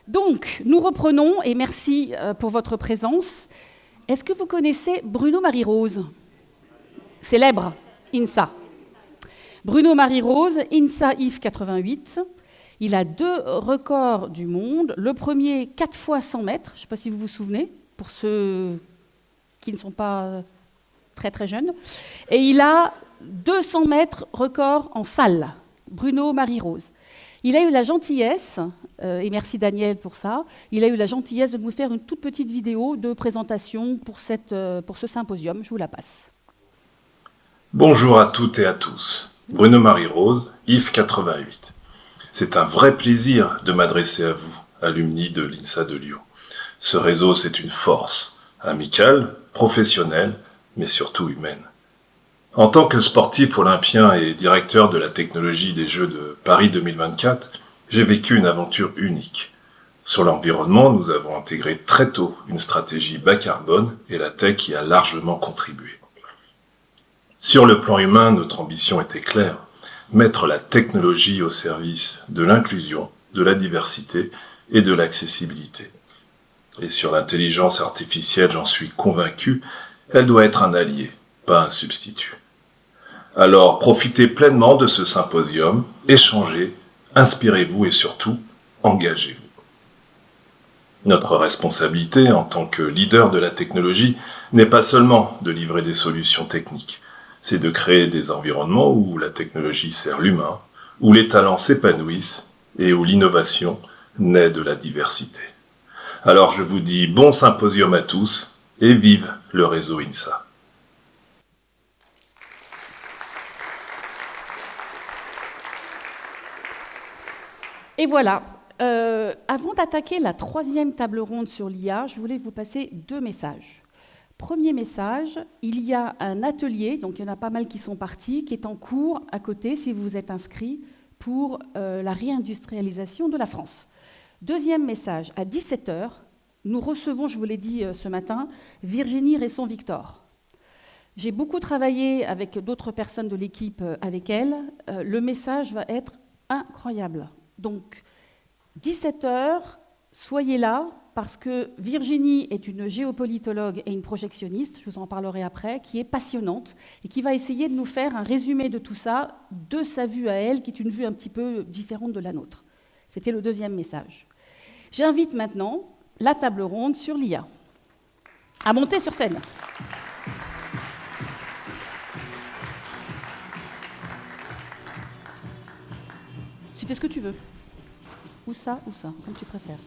Donc, nous reprenons, et merci pour votre présence. Est-ce que vous connaissez Bruno Marie-Rose? Célèbre, INSA. Bruno Marie-Rose, INSA IF 88. Il a 2 records du monde. Le premier, 4 fois 100 mètres. Je ne sais pas si vous vous souvenez, pour ceux qui ne sont pas très très jeunes. Et il a 200 mètres record en salle. Bruno Marie-Rose. Il a eu la gentillesse, et merci Daniel pour ça, il a eu la gentillesse de nous faire une toute petite vidéo de présentation pour ce symposium. Je vous la passe. Bonjour à toutes et à tous. Bruno Marie-Rose, IF 88. C'est un vrai plaisir de m'adresser à vous, alumni de l'INSA de Lyon. Ce réseau, c'est une force, amicale, professionnelle, mais surtout humaine. En tant que sportif olympien et directeur de la technologie des Jeux de Paris 2024, j'ai vécu une aventure unique. Sur l'environnement, nous avons intégré très tôt une stratégie bas carbone et la tech y a largement contribué. Sur le plan humain, notre ambition était claire, mettre la technologie au service de l'inclusion, de la diversité et de l'accessibilité. Et sur l'intelligence artificielle, j'en suis convaincu, elle doit être un allié, pas un substitut. Alors profitez pleinement de ce symposium, échangez, inspirez-vous et surtout, engagez-vous. Notre responsabilité en tant que leader de la technologie n'est pas seulement de livrer des solutions techniques, c'est de créer des environnements où la technologie sert l'humain, où les talents s'épanouissent et où l'innovation naît de la diversité. Alors je vous dis bon symposium à tous et vive le réseau INSA. Et voilà, avant d'attaquer la 3e table ronde sur l'IA, je voulais vous passer 2 messages. Premier message, il y a un atelier, donc il y en a pas mal qui sont partis, qui est en cours à côté, si vous vous êtes inscrits, pour la réindustrialisation de la France. 2e message, à 17h, nous recevons, je vous l'ai dit ce matin, Virginie Resson-Victor. J'ai beaucoup travaillé avec d'autres personnes de l'équipe avec elle. Le message va être incroyable. Donc, 17h, soyez là, parce que Virginie est une géopolitologue et une projectionniste, je vous en parlerai après, qui est passionnante et qui va essayer de nous faire un résumé de tout ça, de sa vue à elle, qui est une vue un petit peu différente de la nôtre. C'était le 2e message. J'invite maintenant la table ronde sur l'IA à monter sur scène. Tu fais ce que tu veux. Ou ça, comme tu préfères.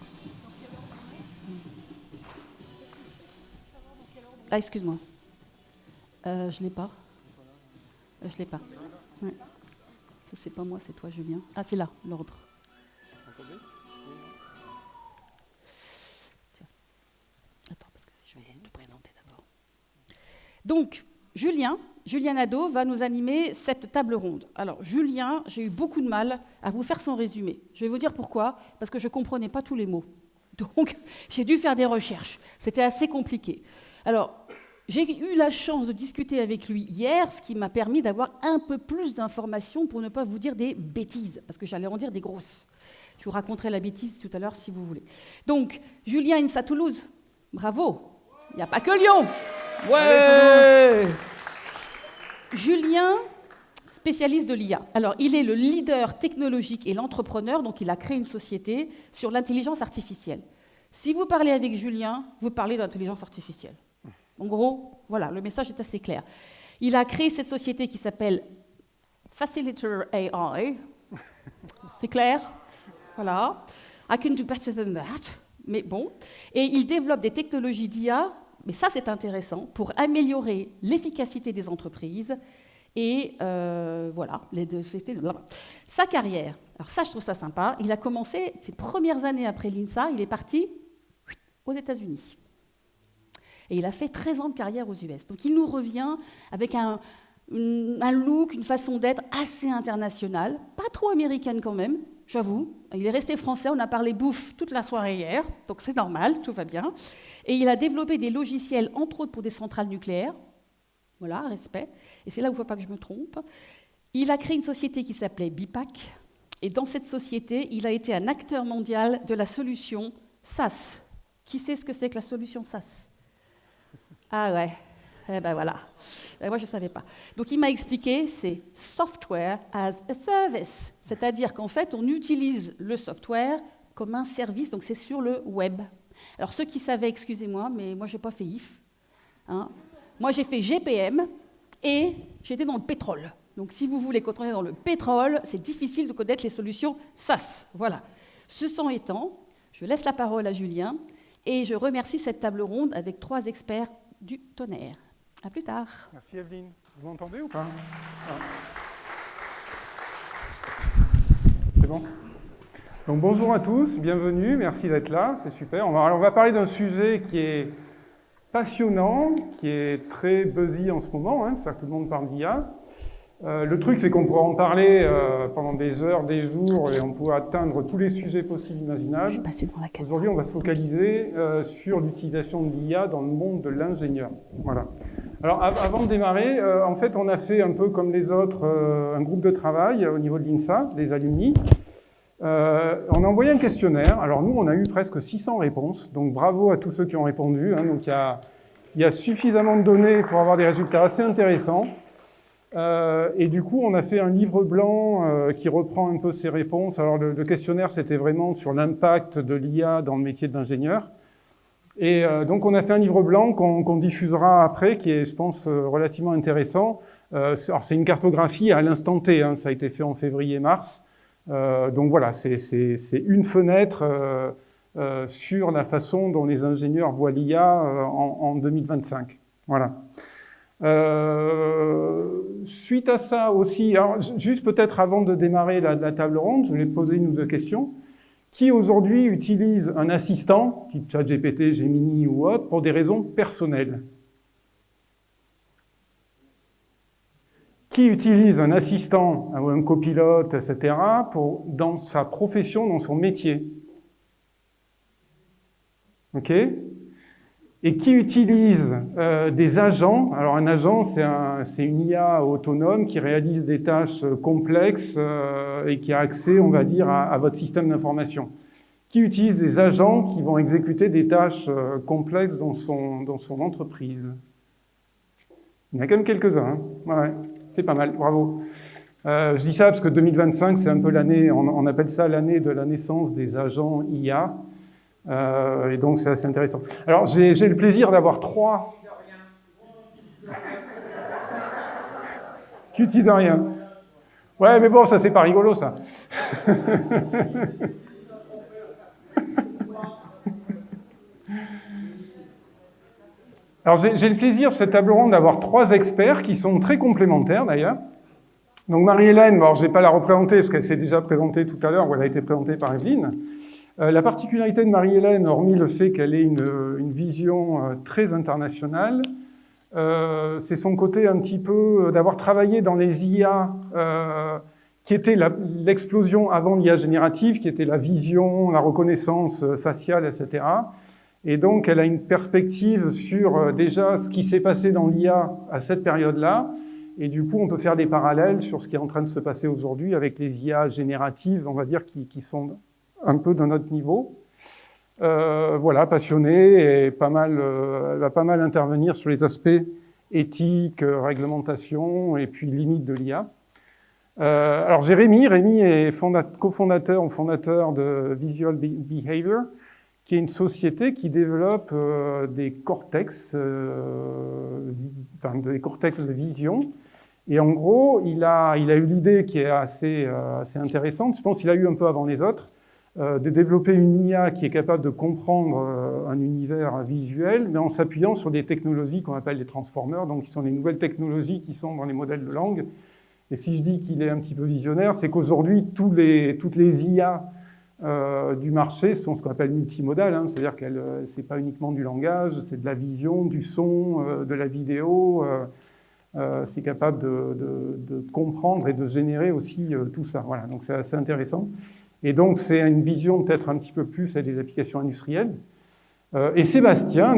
Ah, excuse-moi. Je l'ai pas. Je l'ai pas. Ouais. Ça, c'est pas moi, c'est toi, Julien. Ah, c'est là, l'ordre. Tiens. Attends, parce que je vais te présenter d'abord. Donc, Julien Nadeau va nous animer cette table ronde. Alors, Julien, j'ai eu beaucoup de mal à vous faire son résumé. Je vais vous dire pourquoi, parce que je ne comprenais pas tous les mots. Donc, j'ai dû faire des recherches. C'était assez compliqué. Alors, j'ai eu la chance de discuter avec lui hier, ce qui m'a permis d'avoir un peu plus d'informations pour ne pas vous dire des bêtises, parce que j'allais en dire des grosses. Je vous raconterai la bêtise tout à l'heure si vous voulez. Donc, Julien INSA Toulouse, bravo. Il n'y a pas que Lyon. Ouais. Julien, spécialiste de l'IA. Alors, il est le leader technologique et l'entrepreneur, donc il a créé une société sur l'intelligence artificielle. Si vous parlez avec Julien, vous parlez d'intelligence artificielle. En gros, voilà, le message est assez clair. Il a créé cette société qui s'appelle Facilitator AI. C'est clair? Voilà. I can do better than that. Mais bon. Et il développe des technologies d'IA, mais ça c'est intéressant, pour améliorer l'efficacité des entreprises et voilà, les deux sociétés. Sa carrière, alors ça je trouve ça sympa, il a commencé ses premières années après l'INSA, il est parti aux États-Unis. Et il a fait 13 ans de carrière aux US. Donc il nous revient avec un look, une façon d'être assez internationale, pas trop américaine quand même, j'avoue. Il est resté français, on a parlé bouffe toute la soirée hier, donc c'est normal, tout va bien. Et il a développé des logiciels, entre autres pour des centrales nucléaires. Voilà, respect. Et c'est là où il ne faut pas que je me trompe. Il a créé une société qui s'appelait BIPAC. Et dans cette société, il a été un acteur mondial de la solution SaaS. Qui sait ce que c'est que la solution SaaS? Ah ouais, eh ben voilà. Moi, je ne savais pas. Donc, il m'a expliqué, c'est Software as a Service. C'est-à-dire qu'en fait, on utilise le software comme un service, donc c'est sur le web. Alors, ceux qui savaient, excusez-moi, mais moi, je n'ai pas fait IF. Hein. Moi, j'ai fait GPM et j'étais dans le pétrole. Donc, si vous voulez, quand on est dans le pétrole, c'est difficile de connaître les solutions SaaS. Voilà. Ceci étant, je laisse la parole à Julien et je remercie cette table ronde avec 3 experts du tonnerre. À plus tard. Merci Evelyne. Vous m'entendez ou pas? C'est bon? Donc bonjour à tous, bienvenue, merci d'être là, c'est super. On va parler d'un sujet qui est passionnant, qui est très buzzy en ce moment, hein, c'est-à-dire que tout le monde parle d'IA. Le truc, c'est qu'on pourra en parler pendant des heures, des jours, et on pourra atteindre tous les sujets possibles imaginables. Aujourd'hui, on va se focaliser sur l'utilisation de l'IA dans le monde de l'ingénieur. Voilà. Alors, avant de démarrer, en fait, on a fait un peu comme les autres, un groupe de travail au niveau de l'INSA, des alumni. On a envoyé un questionnaire. Alors, nous, on a eu presque 600 réponses. Donc, bravo à tous ceux qui ont répondu. Hein. Donc, il y a suffisamment de données pour avoir des résultats assez intéressants. Et du coup, on a fait un livre blanc qui reprend un peu ces réponses. Alors, le questionnaire, c'était vraiment sur l'impact de l'IA dans le métier d'ingénieur. Et donc, on a fait un livre blanc qu'on diffusera après, qui est, je pense, relativement intéressant. Alors, c'est une cartographie à l'instant T, hein, ça a été fait en février-mars. Donc voilà, c'est une fenêtre sur la façon dont les ingénieurs voient l'IA en 2025. Voilà. Suite à ça aussi, alors juste peut-être avant de démarrer la table ronde, je voulais poser 1 ou 2 questions. Qui aujourd'hui utilise un assistant, type ChatGPT, Gemini ou autre, pour des raisons personnelles? Qui utilise un assistant ou un copilote, etc., dans sa profession, dans son métier? OK? Et qui utilise des agents? Alors un agent, c'est une IA autonome qui réalise des tâches complexes et qui a accès, on va dire, à votre système d'information. Qui utilise des agents qui vont exécuter des tâches complexes dans son entreprise? Il y en a quand même quelques-uns. Hein. Ouais, c'est pas mal, bravo. Je dis ça parce que 2025, c'est un peu l'année, on appelle ça l'année de la naissance des agents IA. Et donc, c'est assez intéressant. Alors, j'ai le plaisir d'avoir 3... qui n'utilisent rien. Ouais, mais bon, ça, c'est pas rigolo, ça. Alors, j'ai le plaisir, pour cette table ronde, d'avoir 3 experts qui sont très complémentaires, d'ailleurs. Donc, Marie-Hélène, bon, je ne vais pas la représenter, parce qu'elle s'est déjà présentée tout à l'heure, ou elle a été présentée par Evelyne. La particularité de Marie-Hélène, hormis le fait qu'elle ait une vision très internationale, c'est son côté un petit peu d'avoir travaillé dans les IA qui était l'explosion avant l'IA générative, qui était la vision, la reconnaissance faciale, etc. Et donc, elle a une perspective sur déjà ce qui s'est passé dans l'IA à cette période-là. Et du coup, on peut faire des parallèles sur ce qui est en train de se passer aujourd'hui avec les IA génératives, on va dire, qui sont un peu de notre niveau. Voilà, passionnée et elle va pas mal intervenir sur les aspects éthiques, réglementation et puis limites de l'IA. Alors j'ai Rémi est cofondateur ou fondateur de Visual Behavior, qui est une société qui développe des cortex de vision. Et en gros, il a eu l'idée qui est assez intéressante, je pense qu'il a eu un peu avant les autres, de développer une IA qui est capable de comprendre un univers visuel, mais en s'appuyant sur des technologies qu'on appelle les transformers, donc qui sont les nouvelles technologies qui sont dans les modèles de langue. Et si je dis qu'il est un petit peu visionnaire, c'est qu'aujourd'hui, toutes les IA du marché sont ce qu'on appelle multimodales, hein, c'est-à-dire que c'est pas uniquement du langage, c'est de la vision, du son, de la vidéo, c'est capable de comprendre et de générer aussi tout ça. Voilà, donc c'est assez intéressant. Et donc, c'est une vision peut-être un petit peu plus à des applications industrielles. Et Sébastien,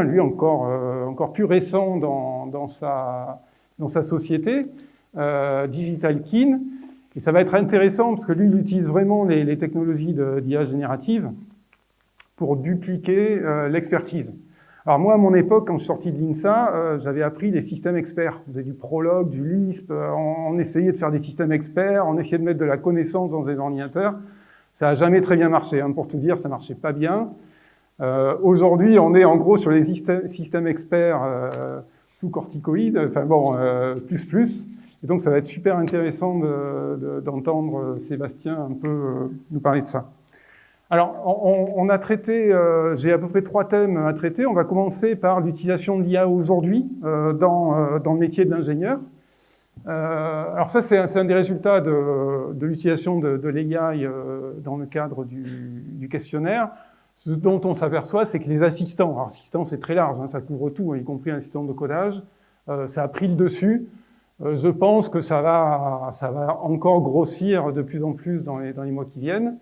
lui, encore plus récent dans sa société, Digital Kin, Et ça va être intéressant parce que lui, il utilise vraiment les technologies d'IA générative pour dupliquer l'expertise. Alors moi, à mon époque, quand je suis sorti de l'INSA, j'avais appris des systèmes experts. On faisait du Prolog, du Lisp, on essayait de faire des systèmes experts, on essayait de mettre de la connaissance dans des ordinateurs. Ça n'a jamais très bien marché, hein. Pour tout dire, ça marchait pas bien. Aujourd'hui, on est en gros sur les systèmes experts sous corticoïdes, enfin bon, plus. Et donc, ça va être super intéressant d'entendre Sébastien un peu nous parler de ça. Alors, on a traité, j'ai à peu près 3 thèmes à traiter. On va commencer par l'utilisation de l'IA aujourd'hui dans le métier de l'ingénieur. Alors ça, c'est un des résultats de l'utilisation de l'AI dans le cadre du questionnaire. Ce dont on s'aperçoit, c'est que les assistants, alors assistants c'est très large, hein, ça couvre tout, hein, y compris l'assistant de codage, ça a pris le dessus. Je pense que ça va encore grossir de plus en plus dans les mois qui viennent.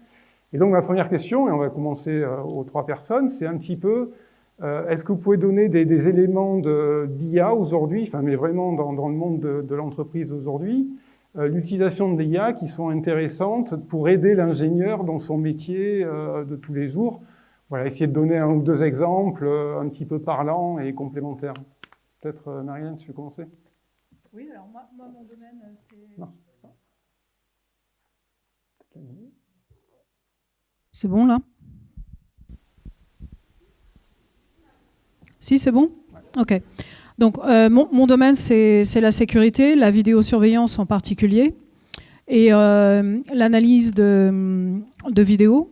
Et donc ma première question, et on va commencer aux 3 personnes, c'est un petit peu, est-ce que vous pouvez donner des éléments d'IA aujourd'hui, enfin mais vraiment dans le monde de l'entreprise aujourd'hui, l'utilisation de l'IA qui sont intéressantes pour aider l'ingénieur dans son métier de tous les jours. Voilà, essayer de donner 1 ou 2 exemples un petit peu parlants et complémentaires. Peut-être Marie-Hélène, tu veux commencer ? Oui, alors moi mon domaine, c'est... Non. C'est bon, là ? Si, c'est bon ? Ok. Donc, mon domaine, c'est la sécurité, la vidéosurveillance en particulier, et l'analyse de vidéos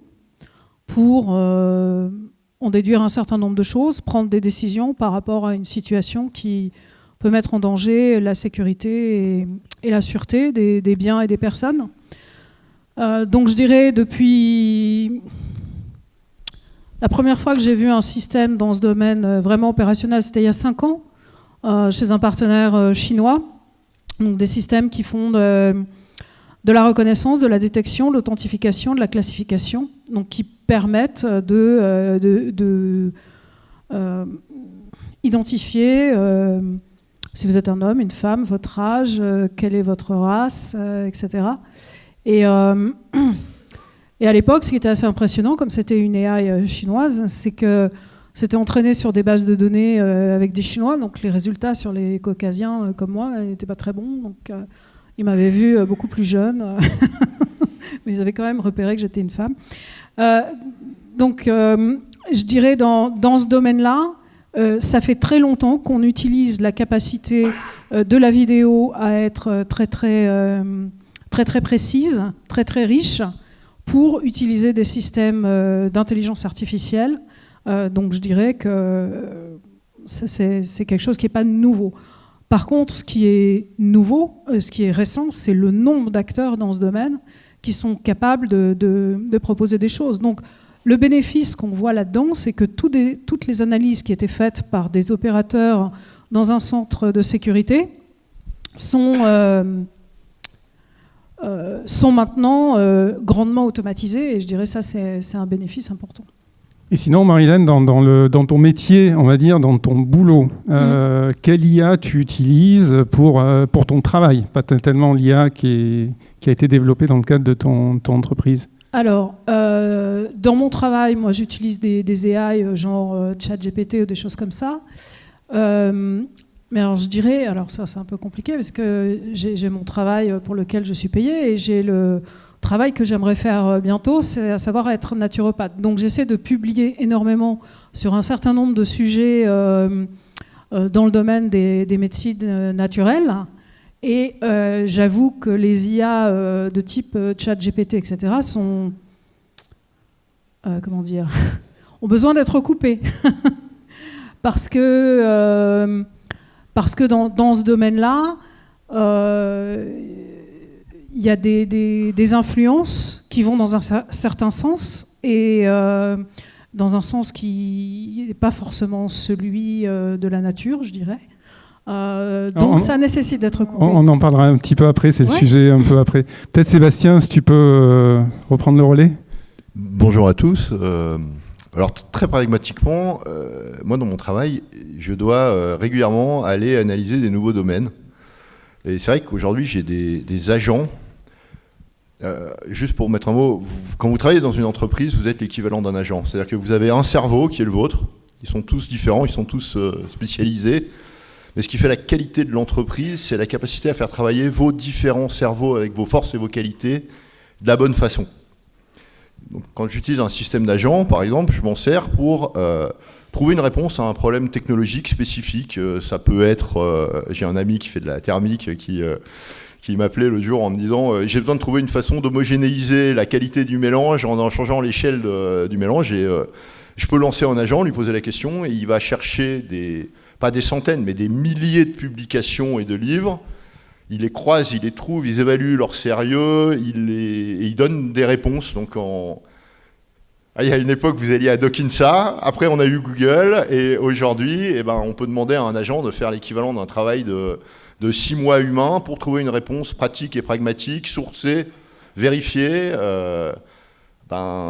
pour en déduire un certain nombre de choses, prendre des décisions par rapport à une situation qui peut mettre en danger la sécurité et la sûreté des biens et des personnes. Donc je dirais depuis la première fois que j'ai vu un système dans ce domaine vraiment opérationnel, c'était il y a 5 ans, chez un partenaire chinois. Donc des systèmes qui font de la reconnaissance, de la détection, de l'authentification, de la classification, donc qui permettent de identifier si vous êtes un homme, une femme, votre âge, quelle est votre race, etc. Et à l'époque, ce qui était assez impressionnant, comme c'était une AI chinoise, c'est que c'était entraîné sur des bases de données avec des Chinois, donc les résultats sur les Caucasiens comme moi n'étaient pas très bons. Donc ils m'avaient vu beaucoup plus jeune, mais ils avaient quand même repéré que j'étais une femme. Donc je dirais dans ce domaine-là, ça fait très longtemps qu'on utilise la capacité de la vidéo à être très précise, très riche, pour utiliser des systèmes d'intelligence artificielle. Donc je dirais que c'est quelque chose qui n'est pas nouveau. Par contre, ce qui est nouveau, ce qui est récent, c'est le nombre d'acteurs dans ce domaine qui sont capables de proposer des choses. Donc le bénéfice qu'on voit là-dedans, c'est que toutes les analyses qui étaient faites par des opérateurs dans un centre de sécurité sont maintenant grandement automatisées, et je dirais ça c'est un bénéfice important. Et sinon, Marie-Hélène, dans ton métier, on va dire, dans ton boulot, quelle IA tu utilises pour ton travail ? Pas tellement l'IA qui a été développée dans le cadre de ton entreprise. Alors, dans mon travail, moi j'utilise des AI genre ChatGPT ou des choses comme ça. Mais alors je dirais, alors ça c'est un peu compliqué parce que j'ai mon travail pour lequel je suis payée et j'ai le travail que j'aimerais faire bientôt, c'est à savoir être naturopathe. Donc j'essaie de publier énormément sur un certain nombre de sujets dans le domaine des médecines naturelles. Et j'avoue que les IA de type ChatGPT, etc. sont, ont besoin d'être coupés. Parce que dans ce domaine-là, il y a des influences qui vont dans un certain sens et dans un sens qui n'est pas forcément celui de la nature, je dirais. Donc ça nécessite d'être coupé. On en parlera un petit peu après, c'est le sujet un peu après. Peut-être Sébastien, si tu peux reprendre le relais. Bonjour à tous. Alors très pragmatiquement, moi dans mon travail, je dois régulièrement aller analyser des nouveaux domaines. Et c'est vrai qu'aujourd'hui j'ai des agents Juste pour mettre un mot, quand vous travaillez dans une entreprise, vous êtes l'équivalent d'un agent. C'est-à-dire que vous avez un cerveau qui est le vôtre. Ils sont tous différents, ils sont tous spécialisés. Mais ce qui fait la qualité de l'entreprise, c'est la capacité à faire travailler vos différents cerveaux avec vos forces et vos qualités de la bonne façon. Donc, quand j'utilise un système d'agent, par exemple, je m'en sers pour trouver une réponse à un problème technologique spécifique. Ça peut être, j'ai un ami qui fait de la thermique qui m'appelait l'autre jour en me disant j'ai besoin de trouver une façon d'homogénéiser la qualité du mélange en changeant l'échelle du mélange. Et je peux lancer un agent, lui poser la question, et il va chercher pas des centaines, mais des milliers de publications et de livres. Il les croise, il les trouve, ils évaluent leur sérieux, et il donne des réponses. Donc il y a une époque, vous alliez à Dokinsa, après on a eu Google, et aujourd'hui, on peut demander à un agent de faire l'équivalent d'un travail de 6 mois humains pour trouver une réponse pratique et pragmatique, sourcée, vérifiée,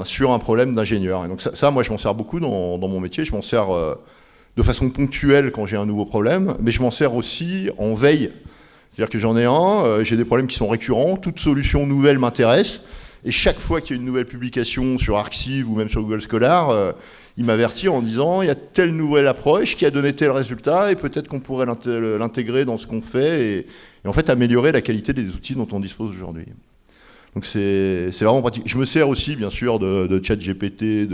sur un problème d'ingénieur. Et donc ça, moi je m'en sers beaucoup dans mon métier, je m'en sers de façon ponctuelle quand j'ai un nouveau problème, mais je m'en sers aussi en veille. C'est-à-dire que j'en ai j'ai des problèmes qui sont récurrents, toute solution nouvelle m'intéresse, et chaque fois qu'il y a une nouvelle publication sur Arxiv ou même sur Google Scholar, il m'avertit en disant il y a telle nouvelle approche qui a donné tel résultat, et peut-être qu'on pourrait l'intégrer dans ce qu'on fait, et en fait améliorer la qualité des outils dont on dispose aujourd'hui. Donc c'est vraiment pratique. Je me sers aussi bien sûr de ChatGPT,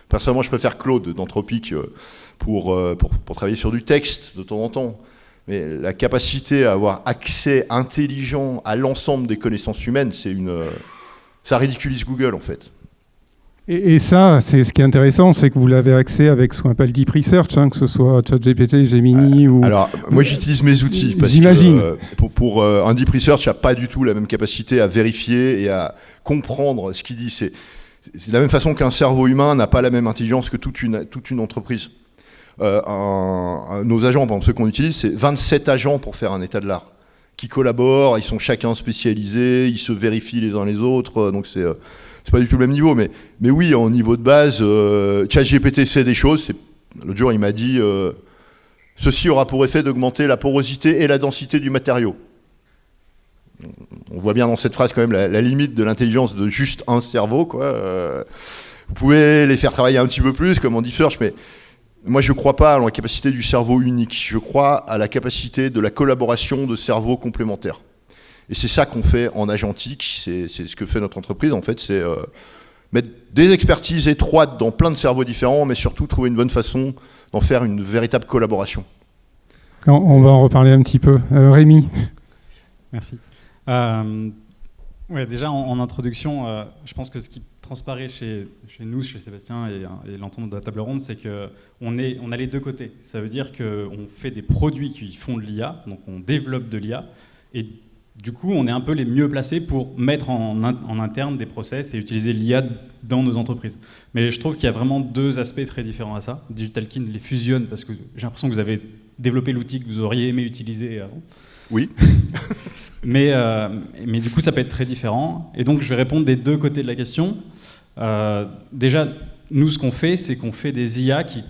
personnellement je préfère Claude d'Anthropic pour travailler sur du texte de temps en temps. Mais la capacité à avoir accès intelligent à l'ensemble des connaissances humaines, ça ridiculise Google en fait. Et ça, c'est ce qui est intéressant, c'est que vous l'avez accès avec ce qu'on appelle Deep Research, que ce soit ChatGPT, Gemini ou... Alors, moi j'utilise mes outils, parce que pour un Deep Research, il n'y a pas du tout la même capacité à vérifier et à comprendre ce qu'il dit. C'est de la même façon qu'un cerveau humain n'a pas la même intelligence que toute une entreprise. Nos agents, par exemple, ceux qu'on utilise, c'est 27 agents pour faire un état de l'art, qui collaborent, ils sont chacun spécialisés, ils se vérifient les uns les autres, donc c'est pas du tout le même niveau, mais oui, en niveau de base, ChatGPT sait des choses. L'autre jour, il m'a dit ceci aura pour effet d'augmenter la porosité et la densité du matériau. On voit bien dans cette phrase quand même la limite de l'intelligence de juste un cerveau, quoi. Vous pouvez les faire travailler un petit peu plus, comme en Deep Search, mais moi, je ne crois pas à la capacité du cerveau unique. Je crois à la capacité de la collaboration de cerveaux complémentaires. Et c'est ça qu'on fait en agentique, c'est ce que fait notre entreprise, en fait, c'est mettre des expertises étroites dans plein de cerveaux différents, mais surtout trouver une bonne façon d'en faire une véritable collaboration. On va en reparler un petit peu. Rémi. Merci. Déjà, en introduction, je pense que ce qui transparaît chez nous, chez Sébastien et l'ensemble de la table ronde, c'est qu'on a les deux côtés. Ça veut dire qu'on fait des produits qui font de l'IA, donc on développe de l'IA, et du coup, on est un peu les mieux placés pour mettre en interne des process et utiliser l'IA dans nos entreprises. Mais je trouve qu'il y a vraiment deux aspects très différents à ça. DigitalKey les fusionne parce que j'ai l'impression que vous avez développé l'outil que vous auriez aimé utiliser avant. Oui. mais du coup, ça peut être très différent. Et donc, je vais répondre des deux côtés de la question. Déjà, nous, ce qu'on fait, c'est qu'on fait des IA qui,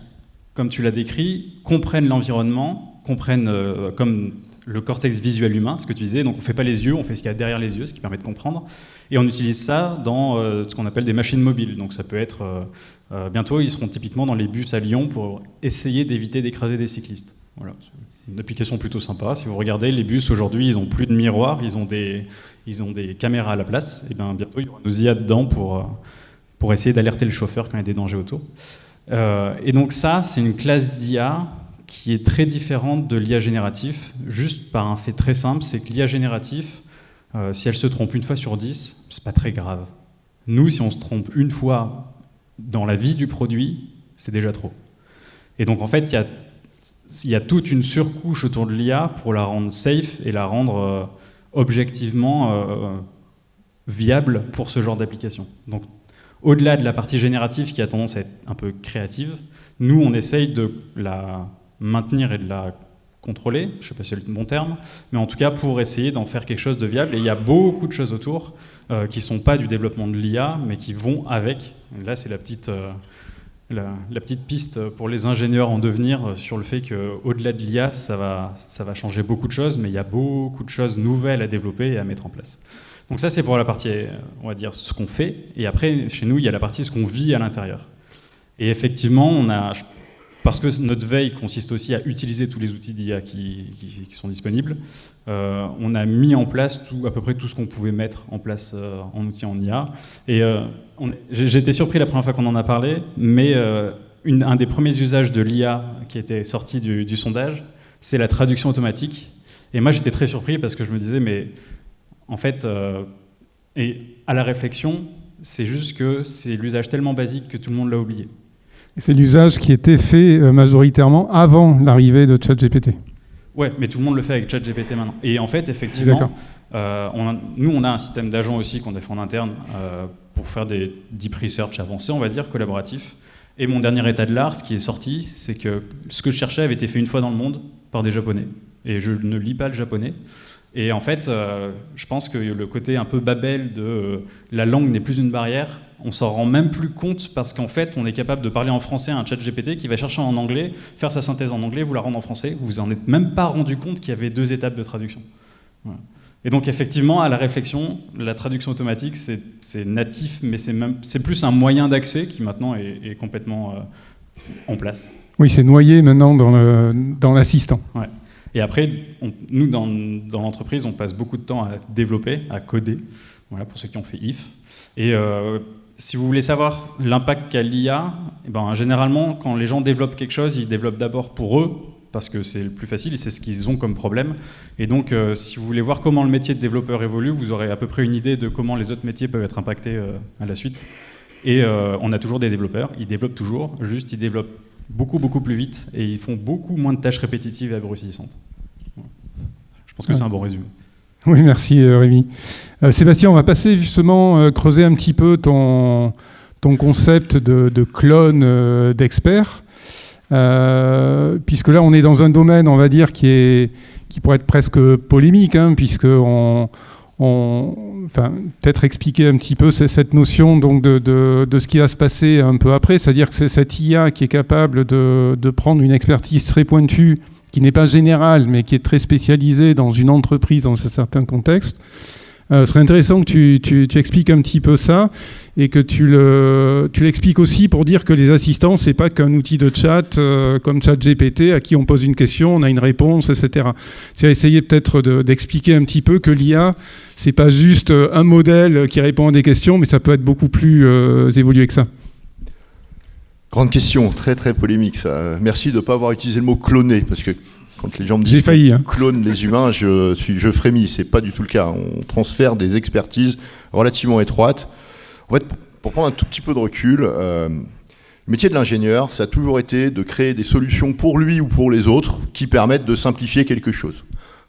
comme tu l'as décrit, comprennent l'environnement, comprennent comme le cortex visuel humain, ce que tu disais. Donc, on ne fait pas les yeux, on fait ce qu'il y a derrière les yeux, ce qui permet de comprendre. Et on utilise ça dans ce qu'on appelle des machines mobiles. Donc, ça peut être... bientôt, ils seront typiquement dans les bus à Lyon pour essayer d'éviter d'écraser des cyclistes. Voilà. Une application plutôt sympa. Si vous regardez, les bus aujourd'hui, ils n'ont plus de miroirs, ils ont des caméras à la place. Et bien bientôt, il y aura nos IA dedans pour essayer d'alerter le chauffeur quand il y a des dangers autour. Et donc ça, c'est une classe d'IA qui est très différente de l'IA génératif, juste par un fait très simple, c'est que l'IA génératif, si elle se trompe une fois sur 10, c'est pas très grave. Nous, si on se trompe une fois dans la vie du produit, c'est déjà trop. Et donc en fait, il y a toute une surcouche autour de l'IA pour la rendre safe et la rendre objectivement viable pour ce genre d'application. Donc, au-delà de la partie générative qui a tendance à être un peu créative, nous, on essaye de la maintenir et de la contrôler, je ne sais pas si c'est le bon terme, mais en tout cas pour essayer d'en faire quelque chose de viable. Et il y a beaucoup de choses autour qui ne sont pas du développement de l'IA, mais qui vont avec. Et là, c'est la petite piste pour les ingénieurs en devenir sur le fait qu'au-delà de l'IA, ça va changer beaucoup de choses, mais il y a beaucoup de choses nouvelles à développer et à mettre en place. Donc ça, c'est pour la partie, on va dire, ce qu'on fait. Et après, chez nous, il y a la partie ce qu'on vit à l'intérieur. Et effectivement, parce que notre veille consiste aussi à utiliser tous les outils d'IA qui sont disponibles, on a mis en place à peu près tout ce qu'on pouvait mettre en place en outils en IA. Et j'ai été surpris la première fois qu'on en a parlé, mais un des premiers usages de l'IA qui était sorti du sondage, c'est la traduction automatique. Et moi, j'étais très surpris parce que je me disais, mais en fait, et à la réflexion, c'est juste que c'est l'usage tellement basique que tout le monde l'a oublié. Et c'est l'usage qui était fait majoritairement avant l'arrivée de ChatGPT. Ouais, mais tout le monde le fait avec ChatGPT maintenant. Et en fait, effectivement, nous, on a un système d'agents aussi qu'on a fait en interne pour faire des deep research avancés, on va dire, collaboratifs. Et mon dernier état de l'art, ce qui est sorti, c'est que ce que je cherchais avait été fait une fois dans le monde par des Japonais. Et je ne lis pas le japonais. Et en fait, je pense que le côté un peu Babel de la langue n'est plus une barrière, on s'en rend même plus compte parce qu'en fait, on est capable de parler en français à un chat GPT qui va chercher en anglais, faire sa synthèse en anglais, vous la rendre en français. Vous vous en êtes même pas rendu compte qu'il y avait 2 étapes de traduction. Voilà. Et donc effectivement, à la réflexion, la traduction automatique, c'est natif, mais c'est plus un moyen d'accès qui maintenant est complètement en place. Oui, c'est noyé maintenant dans l'assistant. Ouais. Et après, nous, dans l'entreprise, on passe beaucoup de temps à développer, à coder, voilà, pour ceux qui ont fait IF. Et si vous voulez savoir l'impact qu'a l'IA, généralement, quand les gens développent quelque chose, ils développent d'abord pour eux, parce que c'est le plus facile et c'est ce qu'ils ont comme problème. Et donc, si vous voulez voir comment le métier de développeur évolue, vous aurez à peu près une idée de comment les autres métiers peuvent être impactés à la suite. Et on a toujours des développeurs, ils développent toujours, juste ils développent beaucoup, beaucoup plus vite et ils font beaucoup moins de tâches répétitives et abruttissantes. Je pense que c'est un bon résumé. Oui, merci Rémi. Sébastien, on va passer justement, creuser un petit peu ton concept de clone d'experts. Puisque là on est dans un domaine, on va dire, qui pourrait être presque polémique, puisque peut-être expliquer un petit peu cette notion donc de ce qui va se passer un peu après, c'est-à-dire que c'est cette IA qui est capable de prendre une expertise très pointue, qui n'est pas générale, mais qui est très spécialisée dans une entreprise, dans un certain contexte. Ce serait intéressant que tu expliques un petit peu ça et que tu l'expliques aussi pour dire que les assistants, c'est pas qu'un outil de chat comme ChatGPT à qui on pose une question, on a une réponse, etc. C'est essayer peut-être d'expliquer un petit peu que l'IA, c'est pas juste un modèle qui répond à des questions, mais ça peut être beaucoup plus évolué que ça. Grande question, très très polémique ça. Merci de ne pas avoir utilisé le mot cloner, parce que quand les gens me disent J'ai failli, clone les humains, je frémis. C'est pas du tout le cas. On transfère des expertises relativement étroites. En fait, pour prendre un tout petit peu de recul, le métier de l'ingénieur, ça a toujours été de créer des solutions pour lui ou pour les autres qui permettent de simplifier quelque chose.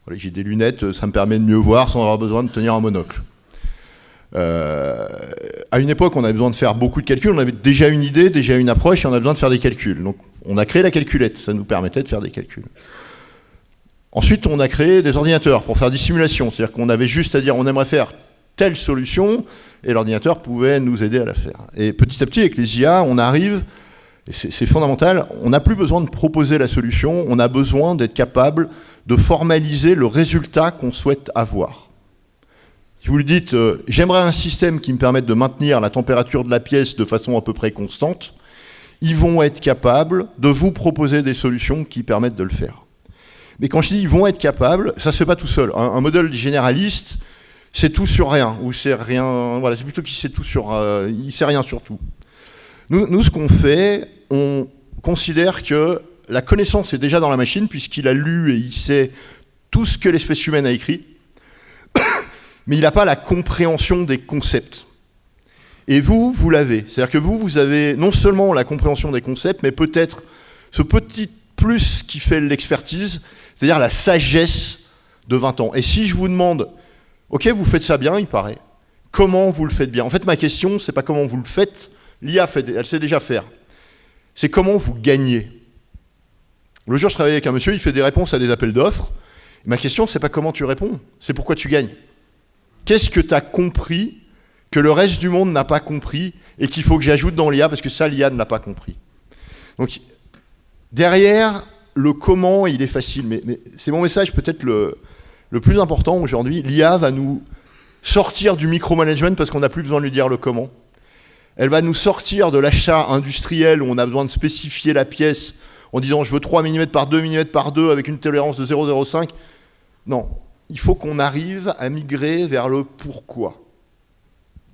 Voilà, j'ai des lunettes, ça me permet de mieux voir sans avoir besoin de tenir un monocle. À une époque, on avait besoin de faire beaucoup de calculs. On avait déjà une idée, déjà une approche, et on avait besoin de faire des calculs. Donc, on a créé la calculette. Ça nous permettait de faire des calculs. Ensuite, on a créé des ordinateurs pour faire des simulations. C'est-à-dire qu'on avait juste à dire on aimerait faire telle solution et l'ordinateur pouvait nous aider à la faire. Et petit à petit, avec les IA, on arrive, et c'est fondamental, on n'a plus besoin de proposer la solution, on a besoin d'être capable de formaliser le résultat qu'on souhaite avoir. Si vous lui dites j'aimerais un système qui me permette de maintenir la température de la pièce de façon à peu près constante, ils vont être capables de vous proposer des solutions qui permettent de le faire. Mais quand je dis ils vont être capables, ça se fait pas tout seul. Un modèle généraliste, c'est tout sur rien, ou c'est rien. Voilà, c'est plutôt qu'il sait tout sur, il sait rien sur tout. Nous, ce qu'on fait, on considère que la connaissance est déjà dans la machine puisqu'il a lu et il sait tout ce que l'espèce humaine a écrit, mais il n'a pas la compréhension des concepts. Et vous l'avez. C'est-à-dire que vous avez non seulement la compréhension des concepts, mais peut-être ce petit plus qui fait l'expertise, c'est-à-dire la sagesse de 20 ans. Et si je vous demande, ok, vous faites ça bien, il paraît, comment vous le faites bien? En fait, ma question, c'est pas comment vous le faites, l'IA, elle sait déjà faire. C'est comment vous gagnez. Le jour, je travaillais avec un monsieur, il fait des réponses à des appels d'offres. Ma question, c'est pas comment tu réponds, c'est pourquoi tu gagnes. Qu'est-ce que tu as compris que le reste du monde n'a pas compris et qu'il faut que j'ajoute dans l'IA parce que ça, l'IA ne l'a pas compris. Donc, derrière, le comment, il est facile, mais c'est mon message peut-être le plus important aujourd'hui. L'IA va nous sortir du micromanagement parce qu'on n'a plus besoin de lui dire le comment. Elle va nous sortir de l'achat industriel où on a besoin de spécifier la pièce en disant je veux 3 mm par 2 mm par 2 avec une tolérance de 0,05. Non, il faut qu'on arrive à migrer vers le pourquoi.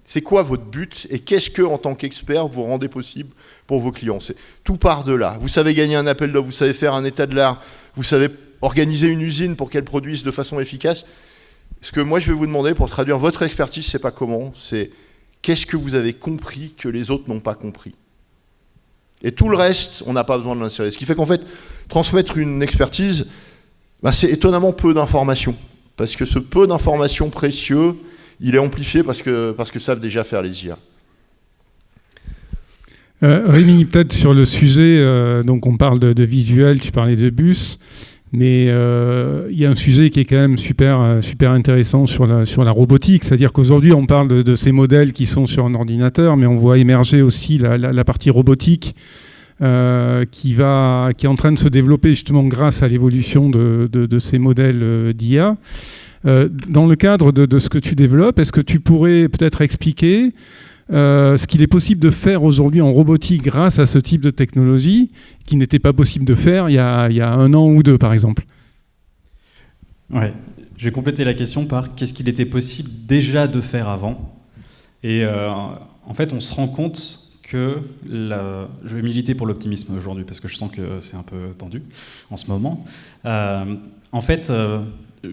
C'est quoi votre but et qu'est-ce que, en tant qu'expert, vous rendez possible pour vos clients? Tout part de là. Vous savez gagner un appel d'offres, vous savez faire un état de l'art, vous savez organiser une usine pour qu'elle produise de façon efficace. Ce que moi je vais vous demander pour traduire votre expertise, c'est pas comment, c'est qu'est-ce que vous avez compris que les autres n'ont pas compris. Et tout le reste, on n'a pas besoin de l'insérer. Ce qui fait qu'en fait, transmettre une expertise, c'est étonnamment peu d'informations. Parce que ce peu d'informations précieux, il est amplifié parce que savent déjà faire les IA. Rémi, peut-être sur le sujet, donc on parle de visuel, tu parlais de bus, mais il y a un sujet qui est quand même super intéressant sur la robotique, c'est-à-dire qu'aujourd'hui on parle de ces modèles qui sont sur un ordinateur, mais on voit émerger aussi la partie robotique qui est en train de se développer justement grâce à l'évolution de ces modèles d'IA. Dans le cadre de ce que tu développes, est-ce que tu pourrais peut-être expliquer ce qu'il est possible de faire aujourd'hui en robotique grâce à ce type de technologie qui n'était pas possible de faire il y a 1 an ou 2 par exemple? Ouais, je vais compléter la question par qu'est-ce qu'il était possible déjà de faire avant. Et en fait, on se rend compte que je vais militer pour l'optimisme aujourd'hui parce que je sens que c'est un peu tendu en ce moment. En fait,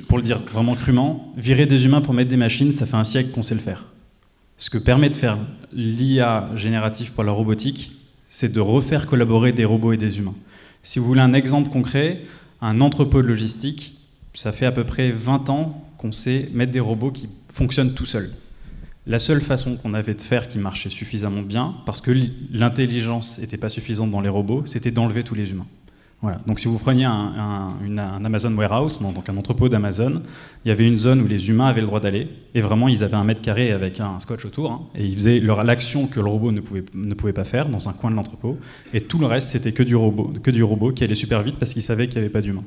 pour le dire vraiment crûment, virer des humains pour mettre des machines, ça fait un siècle qu'on sait le faire. Ce que permet de faire l'IA générative pour la robotique, c'est de refaire collaborer des robots et des humains. Si vous voulez un exemple concret, un entrepôt de logistique, ça fait à peu près 20 ans qu'on sait mettre des robots qui fonctionnent tout seuls. La seule façon qu'on avait de faire qui marchait suffisamment bien, parce que l'intelligence n'était pas suffisante dans les robots, c'était d'enlever tous les humains. Voilà. Donc si vous preniez un Amazon Warehouse, donc un entrepôt d'Amazon, il y avait une zone où les humains avaient le droit d'aller, et vraiment ils avaient 1 mètre carré avec un scotch autour, et ils faisaient l'action que le robot ne pouvait pas faire dans un coin de l'entrepôt, et tout le reste c'était que du robot qui allait super vite parce qu'ils savaient qu'il n'y avait pas d'humain.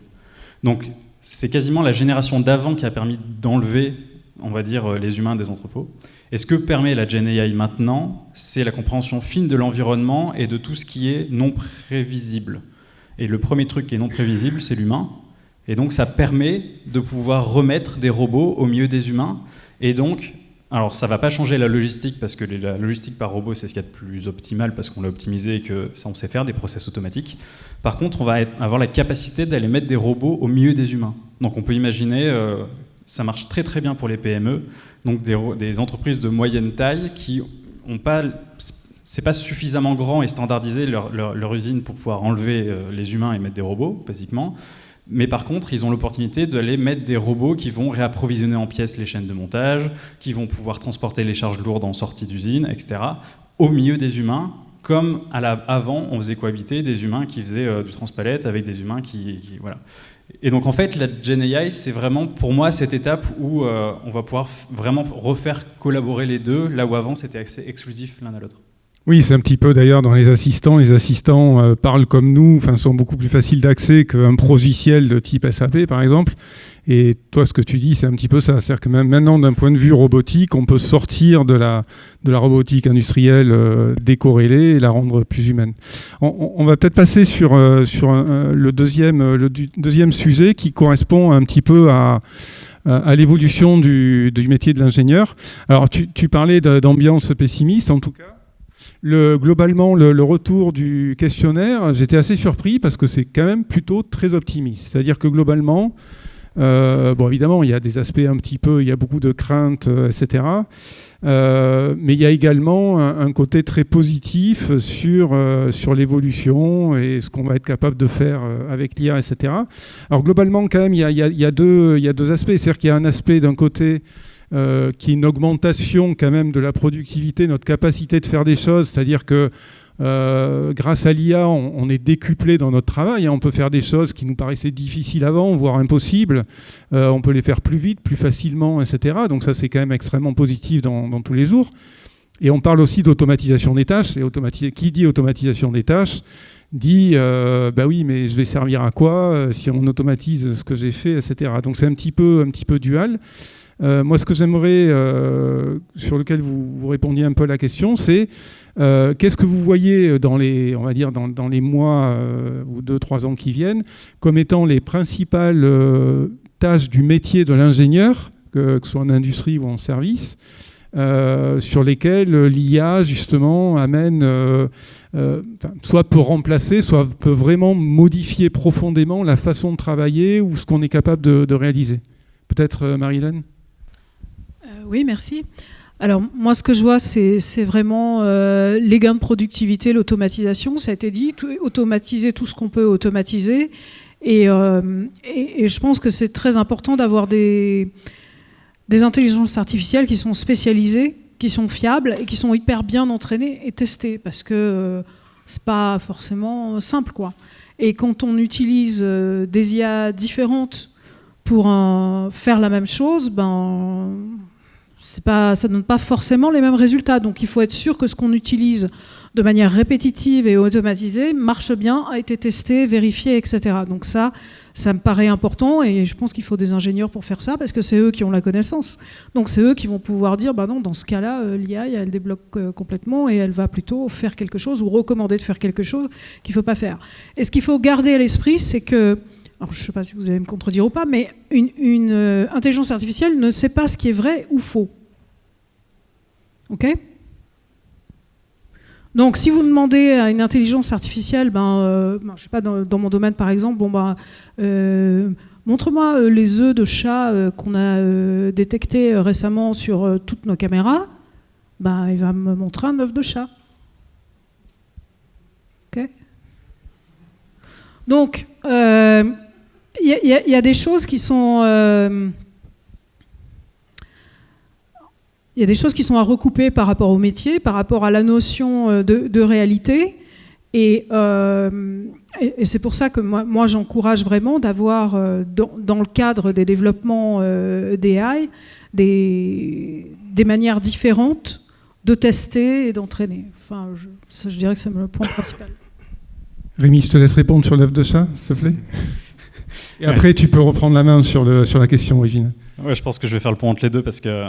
Donc c'est quasiment la génération d'avant qui a permis d'enlever, on va dire, les humains des entrepôts. Et ce que permet la Gen AI maintenant, c'est la compréhension fine de l'environnement et de tout ce qui est non prévisible. Et le premier truc qui est non prévisible, c'est l'humain. Et donc ça permet de pouvoir remettre des robots au milieu des humains. Et donc, alors ça ne va pas changer la logistique, parce que la logistique par robot, c'est ce qu'il y a de plus optimal, parce qu'on l'a optimisé et que ça on sait faire, des process automatiques. Par contre, on va avoir la capacité d'aller mettre des robots au milieu des humains. Donc on peut imaginer, ça marche très très bien pour les PME, donc des entreprises de moyenne taille qui n'ont pas... C'est pas suffisamment grand et standardisé leur usine pour pouvoir enlever les humains et mettre des robots, basiquement. Mais par contre, ils ont l'opportunité d'aller mettre des robots qui vont réapprovisionner en pièces les chaînes de montage, qui vont pouvoir transporter les charges lourdes en sortie d'usine, etc., au milieu des humains, comme avant, on faisait cohabiter des humains qui faisaient du transpalette avec des humains qui voilà. Et donc en fait, la Gen AI, c'est vraiment pour moi cette étape où on va pouvoir vraiment refaire collaborer les deux, là où avant c'était accès exclusif l'un à l'autre. Oui, c'est un petit peu d'ailleurs dans les assistants. Les assistants parlent comme nous, sont beaucoup plus faciles d'accès qu'un progiciel de type SAP par exemple. Et toi, ce que tu dis, c'est un petit peu ça. C'est-à-dire que même maintenant, d'un point de vue robotique, on peut sortir de la robotique industrielle décorrélée et la rendre plus humaine. On va peut-être passer sur le deuxième sujet qui correspond un petit peu à l'évolution du métier de l'ingénieur. Alors, tu parlais d'ambiance pessimiste, en tout cas. Globalement, le retour du questionnaire, j'étais assez surpris parce que c'est quand même plutôt très optimiste. C'est-à-dire que globalement, évidemment, il y a des aspects un petit peu, il y a beaucoup de craintes, etc. Mais il y a également un côté très positif sur l'évolution et ce qu'on va être capable de faire avec l'IA, etc. Alors globalement, quand même, il y a deux aspects. C'est-à-dire qu'il y a un aspect d'un côté qui est une augmentation quand même de la productivité, notre capacité de faire des choses, c'est-à-dire que grâce à l'IA, on est décuplé dans notre travail, on peut faire des choses qui nous paraissaient difficiles avant, voire impossibles, on peut les faire plus vite, plus facilement, etc. Donc ça, c'est quand même extrêmement positif dans tous les jours. Et on parle aussi d'automatisation des tâches, et qui dit automatisation des tâches dit oui, mais je vais servir à quoi si on automatise ce que j'ai fait, etc. Donc c'est un petit peu dual. Moi, ce que j'aimerais, sur lequel vous répondiez un peu à la question, c'est qu'est-ce que vous voyez dans les, on va dire, dans les mois ou 2-3 ans qui viennent comme étant les principales tâches du métier de l'ingénieur, que ce soit en industrie ou en service, sur lesquelles l'IA, justement, amène, soit peut remplacer, soit peut vraiment modifier profondément la façon de travailler ou ce qu'on est capable de réaliser. Peut-être Marie-Hélène ? Oui, merci. Alors, moi, ce que je vois, c'est vraiment les gains de productivité, l'automatisation, ça a été dit, automatiser tout ce qu'on peut automatiser. Et je pense que c'est très important d'avoir des intelligences artificielles qui sont spécialisées, qui sont fiables et qui sont hyper bien entraînées et testées, parce que c'est pas forcément simple, quoi. Et quand on utilise des IA différentes pour faire la même chose, ça ne donne pas forcément les mêmes résultats. Donc il faut être sûr que ce qu'on utilise de manière répétitive et automatisée marche bien, a été testé, vérifié, etc. Donc ça me paraît important, et je pense qu'il faut des ingénieurs pour faire ça, parce que c'est eux qui ont la connaissance. Donc c'est eux qui vont pouvoir dire, non, dans ce cas-là, l'IA, elle débloque complètement et elle va plutôt faire quelque chose ou recommander de faire quelque chose qu'il ne faut pas faire. Et ce qu'il faut garder à l'esprit, c'est que, alors je ne sais pas si vous allez me contredire ou pas, mais une intelligence artificielle ne sait pas ce qui est vrai ou faux. OK ? Donc, si vous demandez à une intelligence artificielle, je sais pas, dans mon domaine par exemple, montre-moi les œufs de chat qu'on a détectés récemment sur toutes nos caméras, il va me montrer un œuf de chat. OK ? Donc, il y a des choses qui sont... Il y a des choses qui sont à recouper par rapport au métier, par rapport à la notion de réalité. Et c'est pour ça que moi j'encourage vraiment d'avoir, dans le cadre des développements d'AI, des manières différentes de tester et d'entraîner. Enfin, je dirais que c'est le point principal. Rémi, je te laisse répondre sur l'œuf de chat, s'il te plaît. Et après, tu peux reprendre la main sur la question originale. Ouais, je pense que je vais faire le pont entre les deux, parce que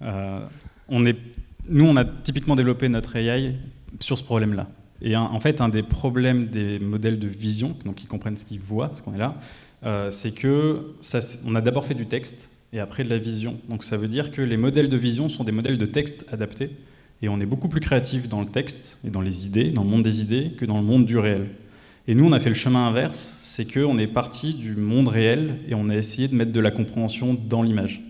nous, on a typiquement développé notre AI sur ce problème-là. Et en fait, un des problèmes des modèles de vision, donc ils comprennent ce qu'ils voient, ce qu'on est là, c'est qu'on a d'abord fait du texte et après de la vision. Donc ça veut dire que les modèles de vision sont des modèles de texte adaptés, et on est beaucoup plus créatif dans le texte et dans les idées, dans le monde des idées, que dans le monde du réel. Et nous, on a fait le chemin inverse, c'est qu'on est parti du monde réel et on a essayé de mettre de la compréhension dans l'image.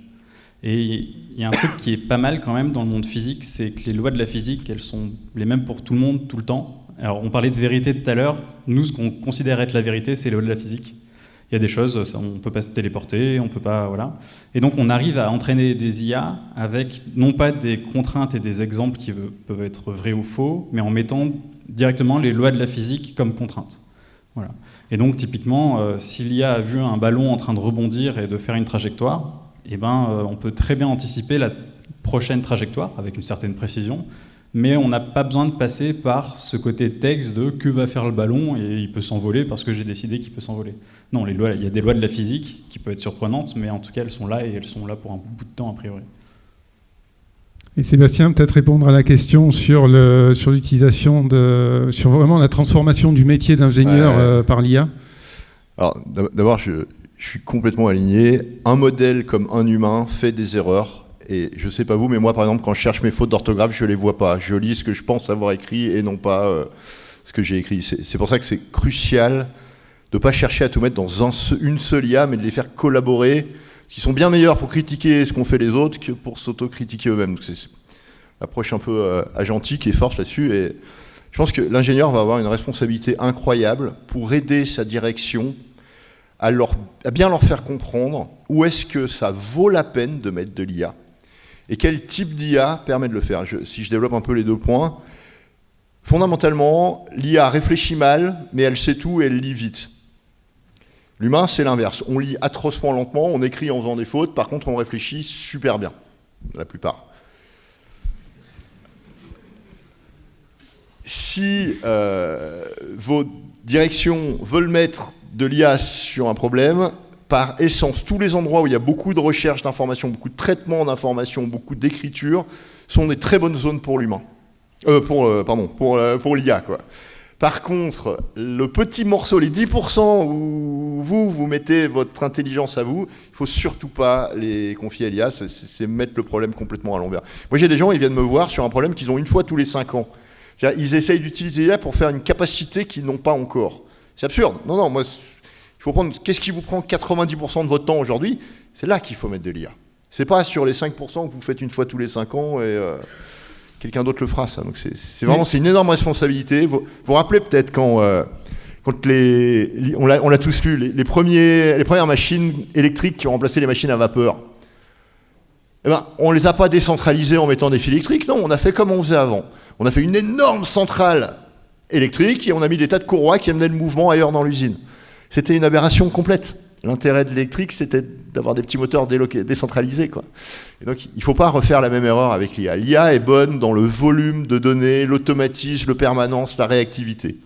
Et il y a un truc qui est pas mal quand même dans le monde physique, c'est que les lois de la physique, elles sont les mêmes pour tout le monde, tout le temps. Alors on parlait de vérité tout à l'heure, nous ce qu'on considère être la vérité, c'est les lois de la physique. Il y a des choses, on ne peut pas se téléporter, on peut pas, voilà. Et donc on arrive à entraîner des IA avec non pas des contraintes et des exemples qui peuvent être vrais ou faux, mais en mettant directement les lois de la physique comme contraintes. Voilà. Et donc typiquement, si l'IA a vu un ballon en train de rebondir et de faire une trajectoire, on peut très bien anticiper la prochaine trajectoire avec une certaine précision, mais on n'a pas besoin de passer par ce côté texte de que va faire le ballon et il peut s'envoler parce que j'ai décidé qu'il peut s'envoler. Non, il y a des lois de la physique qui peuvent être surprenantes, mais en tout cas elles sont là et elles sont là pour un bout de temps a priori. Et Sébastien, peut-être répondre à la question sur l'utilisation sur vraiment la transformation du métier d'ingénieur par l'IA. Alors d'abord, je suis complètement aligné. Un modèle comme un humain fait des erreurs. Et je ne sais pas vous, mais moi, par exemple, quand je cherche mes fautes d'orthographe, je ne les vois pas. Je lis ce que je pense avoir écrit et non pas ce que j'ai écrit. C'est pour ça que c'est crucial de ne pas chercher à tout mettre dans une seule IA, mais de les faire collaborer, qui sont bien meilleurs pour critiquer ce qu'ont fait les autres que pour s'auto-critiquer eux-mêmes. Donc c'est l'approche un peu agentique et forte là-dessus. Et je pense que l'ingénieur va avoir une responsabilité incroyable pour aider sa direction à bien leur faire comprendre où est-ce que ça vaut la peine de mettre de l'IA et quel type d'IA permet de le faire. Si je développe un peu les deux points, fondamentalement, l'IA réfléchit mal, mais elle sait tout et elle lit vite. L'humain, c'est l'inverse. On lit atrocement lentement, on écrit en faisant des fautes, par contre, on réfléchit super bien, la plupart. Si vos directions veulent mettre de l'IA sur un problème, par essence, tous les endroits où il y a beaucoup de recherche d'informations, beaucoup de traitement d'informations, beaucoup d'écriture, sont des très bonnes zones pour l'humain. Pour l'IA, quoi. Par contre, le petit morceau, les 10% où vous mettez votre intelligence à vous, il ne faut surtout pas les confier à l'IA, c'est mettre le problème complètement à l'envers. Moi, j'ai des gens, ils viennent me voir sur un problème qu'ils ont une fois tous les 5 ans. C'est-à-dire, ils essayent d'utiliser l'IA pour faire une capacité qu'ils n'ont pas encore. C'est absurde. Non, moi, il faut prendre, qu'est-ce qui vous prend 90% de votre temps aujourd'hui? C'est là qu'il faut mettre de l'IA. C'est pas sur les 5% que vous faites une fois tous les 5 ans et... quelqu'un d'autre le fera, ça. Donc c'est vraiment une énorme responsabilité. Vous vous rappelez peut-être quand on l'a tous lu, les premières machines électriques qui ont remplacé les machines à vapeur. Eh ben, on les a pas décentralisées en mettant des fils électriques, non, on a fait comme on faisait avant. On a fait une énorme centrale électrique et on a mis des tas de courroies qui amenaient le mouvement ailleurs dans l'usine. C'était une aberration complète. L'intérêt de l'électrique, c'était d'avoir des petits moteurs décentralisés, quoi. Et donc, il ne faut pas refaire la même erreur avec l'IA. L'IA est bonne dans le volume de données, l'automatisme, la permanence, la réactivité.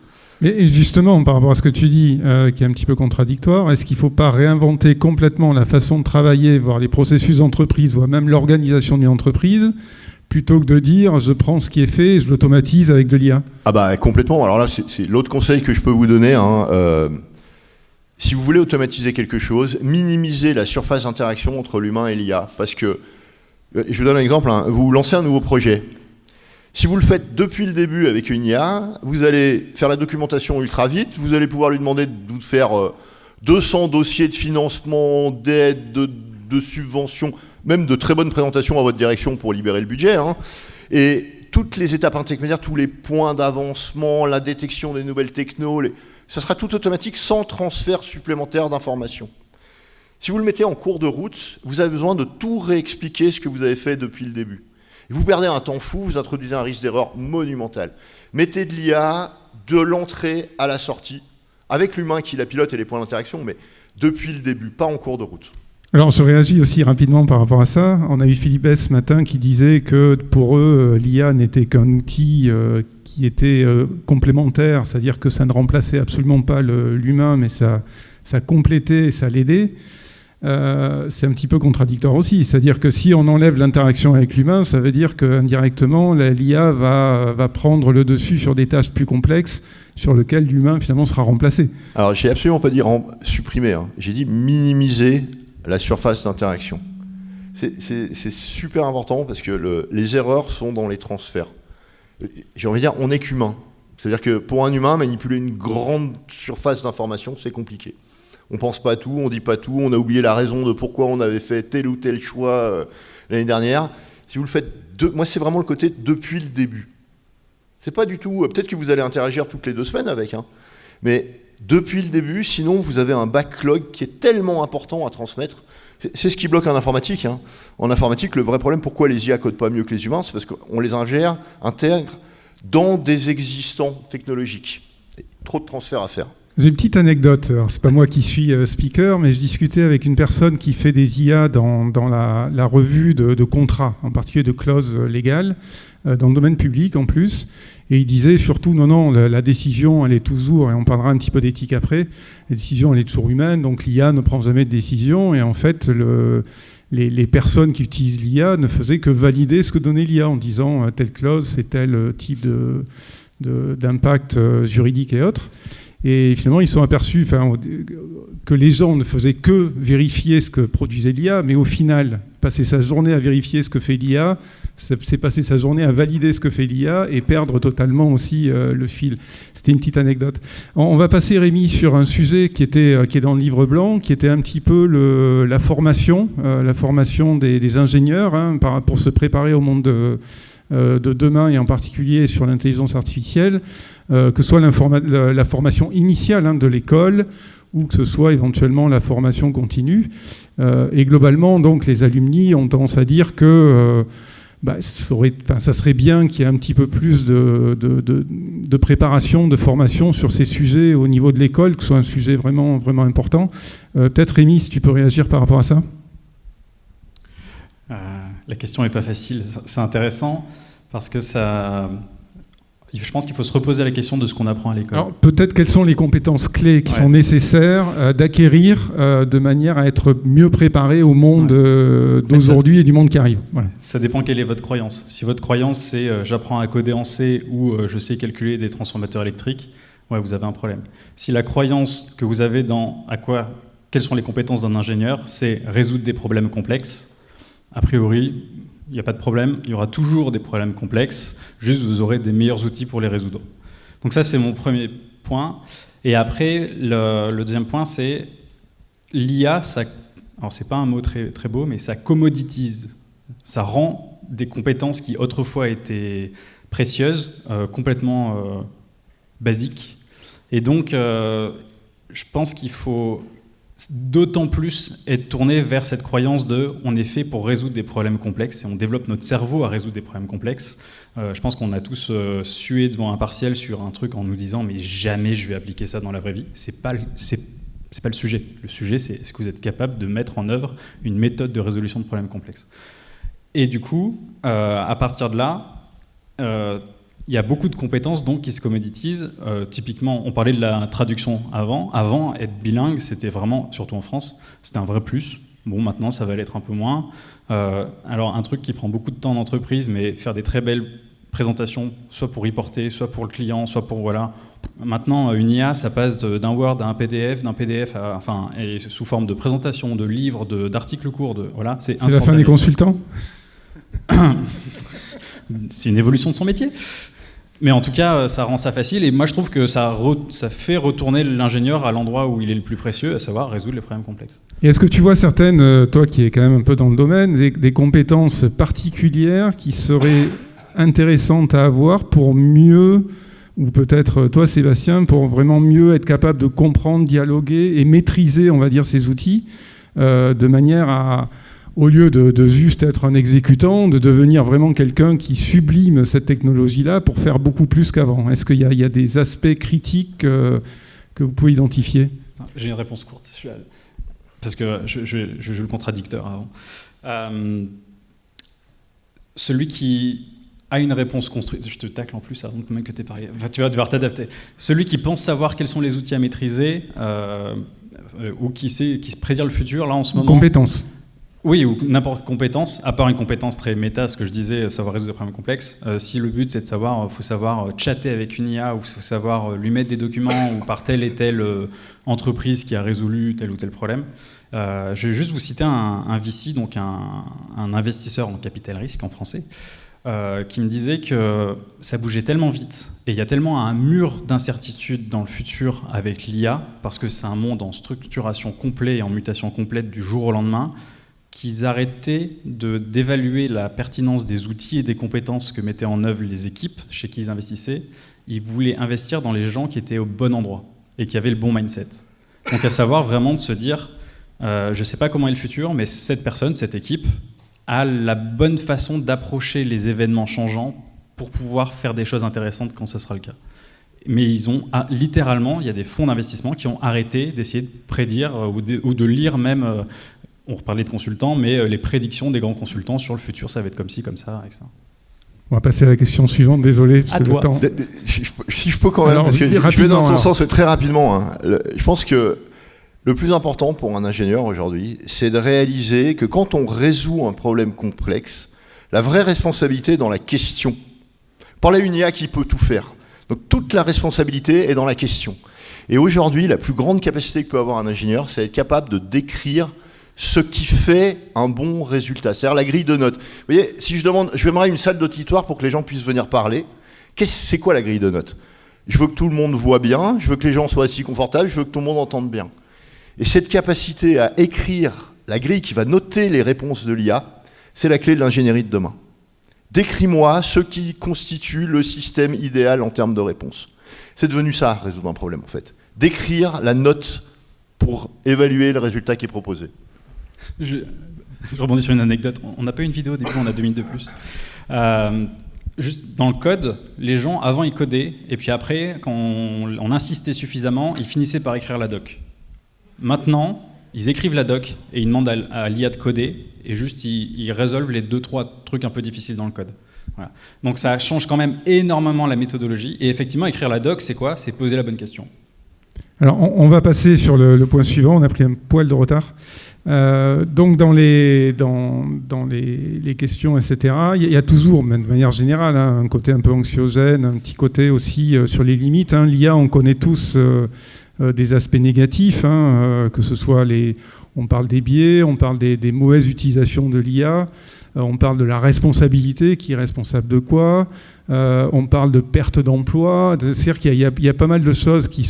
Et justement, par rapport à ce que tu dis, qui est un petit peu contradictoire, est-ce qu'il ne faut pas réinventer complètement la façon de travailler, voire les processus d'entreprise, voire même l'organisation d'une entreprise, plutôt que de dire je prends ce qui est fait et je l'automatise avec de l'IA? Ah bah complètement. Alors là, c'est l'autre conseil que je peux vous donner, si vous voulez automatiser quelque chose, minimisez la surface d'interaction entre l'humain et l'IA. Parce que, je vous donne un exemple, vous lancez un nouveau projet. Si vous le faites depuis le début avec une IA, vous allez faire la documentation ultra vite, vous allez pouvoir lui demander de faire 200 dossiers de financement, d'aide, de subventions, même de très bonnes présentations à votre direction pour libérer le budget. Et toutes les étapes intermédiaires, tous les points d'avancement, la détection des nouvelles technos, ça sera tout automatique sans transfert supplémentaire d'informations. Si vous le mettez en cours de route, vous avez besoin de tout réexpliquer ce que vous avez fait depuis le début. Et vous perdez un temps fou, vous introduisez un risque d'erreur monumental. Mettez de l'IA de l'entrée à la sortie, avec l'humain qui la pilote et les points d'interaction, mais depuis le début, pas en cours de route. Alors, je réagis aussi rapidement par rapport à ça. On a eu Philippe S. ce matin qui disait que pour eux, l'IA n'était qu'un outil qui était complémentaire, c'est-à-dire que ça ne remplaçait absolument pas l'humain, mais ça complétait, ça l'aidait. C'est un petit peu contradictoire aussi. C'est-à-dire que si on enlève l'interaction avec l'humain, ça veut dire qu'indirectement, l'IA va prendre le dessus sur des tâches plus complexes sur lesquelles l'humain finalement sera remplacé. Alors, j'ai absolument pas dit supprimer, j'ai dit minimiser la surface d'interaction. C'est super important parce que les erreurs sont dans les transferts. J'ai envie de dire, on n'est qu'humain. C'est-à-dire que pour un humain, manipuler une grande surface d'information, c'est compliqué. On pense pas à tout, on dit pas tout, on a oublié la raison de pourquoi on avait fait tel ou tel choix l'année dernière. Si vous le faites, moi c'est vraiment le côté depuis le début. C'est pas du tout, peut-être que vous allez interagir toutes les 2 semaines avec, mais depuis le début, sinon vous avez un backlog qui est tellement important à transmettre. C'est ce qui bloque en informatique. En informatique, le vrai problème, pourquoi les IA codent pas mieux que les humains, c'est parce qu'on les intègre dans des existants technologiques. Trop de transferts à faire. J'ai une petite anecdote. Alors, c'est pas moi qui suis speaker, mais je discutais avec une personne qui fait des IA dans la revue de contrats, en particulier de clauses légales, dans le domaine public en plus. Et il disait surtout, non, la décision, elle est toujours, et on parlera un petit peu d'éthique après, la décision, elle est toujours humaine, donc l'IA ne prend jamais de décision. Et en fait, les personnes qui utilisent l'IA ne faisaient que valider ce que donnait l'IA en disant telle clause, c'est tel type d'impact juridique et autres. Et finalement, ils sont aperçus que les gens ne faisaient que vérifier ce que produisait l'IA, mais au final, passer sa journée à vérifier ce que fait l'IA, c'est passer sa journée à valider ce que fait l'IA et perdre totalement aussi le fil. C'était une petite anecdote. On va passer, Rémi, sur un sujet qui est dans le livre blanc, qui était un petit peu la formation des ingénieurs pour se préparer au monde de demain, et en particulier sur l'intelligence artificielle, que ce soit la formation initiale de l'école ou que ce soit éventuellement la formation continue. Et globalement, donc, les alumni ont tendance à dire que ça serait bien qu'il y ait un petit peu plus de préparation, de formation sur ces sujets au niveau de l'école, que ce soit un sujet vraiment, vraiment important. Peut-être, Rémi, si tu peux réagir par rapport à ça. La question n'est pas facile. C'est intéressant parce que ça... Je pense qu'il faut se reposer la question de ce qu'on apprend à l'école. Alors, peut-être quelles sont les compétences clés qui sont nécessaires d'acquérir de manière à être mieux préparé au monde d'aujourd'hui et du monde qui arrive. Voilà. Ça dépend quelle est votre croyance. Si votre croyance c'est j'apprends à coder en C ou je sais calculer des transformateurs électriques, vous avez un problème. Si la croyance que vous avez quelles sont les compétences d'un ingénieur, c'est résoudre des problèmes complexes, a priori, il n'y a pas de problème, il y aura toujours des problèmes complexes, juste vous aurez des meilleurs outils pour les résoudre. Donc ça, c'est mon premier point. Et après, le deuxième point, c'est l'IA, alors c'est pas un mot très, très beau, mais ça commoditise. Ça rend des compétences qui autrefois étaient précieuses, complètement basiques. Et donc, je pense qu'il faut d'autant plus être tourné vers cette croyance de on est fait pour résoudre des problèmes complexes et on développe notre cerveau à résoudre des problèmes complexes. Je pense qu'on a tous sué devant un partiel sur un truc en nous disant mais jamais je vais appliquer ça dans la vraie vie. C'est pas le sujet. Le sujet, c'est est-ce que vous êtes capable de mettre en œuvre une méthode de résolution de problèmes complexes. Et du coup, à partir de là, il y a beaucoup de compétences donc, qui se commoditisent. Typiquement, on parlait de la traduction avant. Avant, être bilingue, c'était vraiment, surtout en France, c'était un vrai plus. Bon, maintenant, ça va l'être un peu moins. Alors, un truc qui prend beaucoup de temps en entreprise, mais faire des très belles présentations, soit pour reporter, soit pour le client, soit pour... Voilà. Maintenant, une IA, ça passe d'un Word à un PDF, et sous forme de présentation, de livres, d'articles courts. Voilà, c'est la fin des consultants. C'est une évolution de son métier. Mais en tout cas, ça rend ça facile. Et moi, je trouve que ça fait retourner l'ingénieur à l'endroit où il est le plus précieux, à savoir résoudre les problèmes complexes. Et est-ce que tu vois certaines, toi qui es quand même un peu dans le domaine, des compétences particulières qui seraient intéressantes à avoir pour mieux, ou peut-être toi Sébastien, pour vraiment mieux être capable de comprendre, dialoguer et maîtriser, on va dire, ces outils, de manière à... Au lieu de juste être un exécutant, de devenir vraiment quelqu'un qui sublime cette technologie-là pour faire beaucoup plus qu'avant. Est-ce qu'il y a des aspects critiques que vous pouvez identifier ? J'ai une réponse courte, parce que je joue le contradicteur avant. Celui qui a une réponse construite, je te tacle en plus avant même que tu aies parlé, tu vas devoir t'adapter. Celui qui pense savoir quels sont les outils à maîtriser, ou qui sait prédire le futur, là en ce moment... Compétences. Oui, ou n'importe quelle compétence, à part une compétence très méta, ce que je disais, savoir résoudre des problèmes complexes. Si le but c'est de savoir, faut savoir chatter avec une IA, ou faut savoir lui mettre des documents, ou par telle et telle entreprise qui a résolu tel ou tel problème. Je vais juste vous citer un VC, donc un investisseur en capital risque en français, qui me disait que ça bougeait tellement vite, et il y a tellement un mur d'incertitude dans le futur avec l'IA, parce que c'est un monde en structuration complète et en mutation complète du jour au lendemain, qu'ils arrêtaient d'évaluer la pertinence des outils et des compétences que mettaient en œuvre les équipes chez qui ils investissaient. Ils voulaient investir dans les gens qui étaient au bon endroit et qui avaient le bon mindset. Donc à savoir vraiment de se dire, je ne sais pas comment est le futur, mais cette personne, cette équipe, a la bonne façon d'approcher les événements changeants pour pouvoir faire des choses intéressantes quand ce sera le cas. Mais littéralement, il y a des fonds d'investissement qui ont arrêté d'essayer de prédire ou de lire même... on reparlait de consultants, mais les prédictions des grands consultants sur le futur, ça va être comme ci, comme ça, etc. On va passer à la question suivante, désolé, parce que le temps... Si je peux quand même, parce que je vais dans ton sens très rapidement. Hein. Je pense que le plus important pour un ingénieur aujourd'hui, c'est de réaliser que quand on résout un problème complexe, la vraie responsabilité est dans la question. Parler à une IA qui peut tout faire. Donc toute la responsabilité est dans la question. Et aujourd'hui, la plus grande capacité que peut avoir un ingénieur, c'est être capable de décrire ce qui fait un bon résultat, c'est-à-dire la grille de notes. Vous voyez, si je j'aimerais une salle d'auditoire pour que les gens puissent venir parler. C'est quoi la grille de notes ? Je veux que tout le monde voit bien, je veux que les gens soient assis confortables, je veux que tout le monde entende bien. Et cette capacité à écrire la grille qui va noter les réponses de l'IA, c'est la clé de l'ingénierie de demain. Décris-moi ce qui constitue le système idéal en termes de réponse. C'est devenu ça, résoudre un problème en fait. Décrire la note pour évaluer le résultat qui est proposé. Je rebondis sur une anecdote. On n'a pas eu une vidéo au début, on a 2 minutes de plus. Juste dans le code, les gens, avant, ils codaient, et puis après, quand on insistait suffisamment, ils finissaient par écrire la doc. Maintenant, ils écrivent la doc, et ils demandent à l'IA de coder, et juste, ils résolvent les 2-3 trucs un peu difficiles dans le code. Voilà. Donc ça change quand même énormément la méthodologie. Et effectivement, écrire la doc, c'est quoi? C'est poser la bonne question. Alors, on va passer sur le point suivant. On a pris un poil de retard. Donc, dans les questions, etc., il y a toujours, de manière générale, un côté un peu anxiogène, un petit côté aussi sur les limites. L'IA, on connaît tous des aspects négatifs, que ce soit on parle des biais, on parle des mauvaises utilisations de l'IA, on parle de la responsabilité, qui est responsable de quoi, on parle de perte d'emploi, c'est-à-dire qu'il y a pas mal de choses qui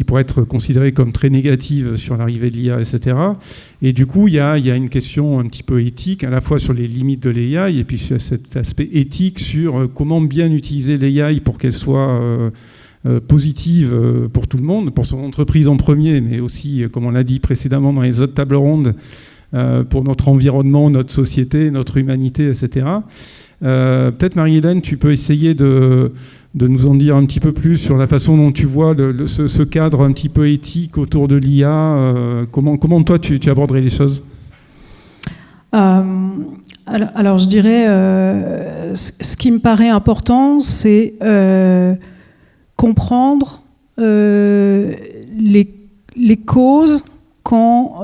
pourraient être considérées comme très négatives sur l'arrivée de l'IA, etc. Et du coup, il y a une question un petit peu éthique, à la fois sur les limites de l'AI, et puis sur cet aspect éthique sur comment bien utiliser l'AI pour qu'elle soit positive pour tout le monde, pour son entreprise en premier, mais aussi, comme on l'a dit précédemment dans les autres tables rondes, pour notre environnement, notre société, notre humanité, etc. Peut-être, Marie-Hélène, tu peux essayer de nous en dire un petit peu plus sur la façon dont tu vois ce cadre un petit peu éthique autour de l'IA. Comment toi, tu aborderais les choses ? Alors, je dirais, ce qui me paraît important, c'est comprendre les causes quand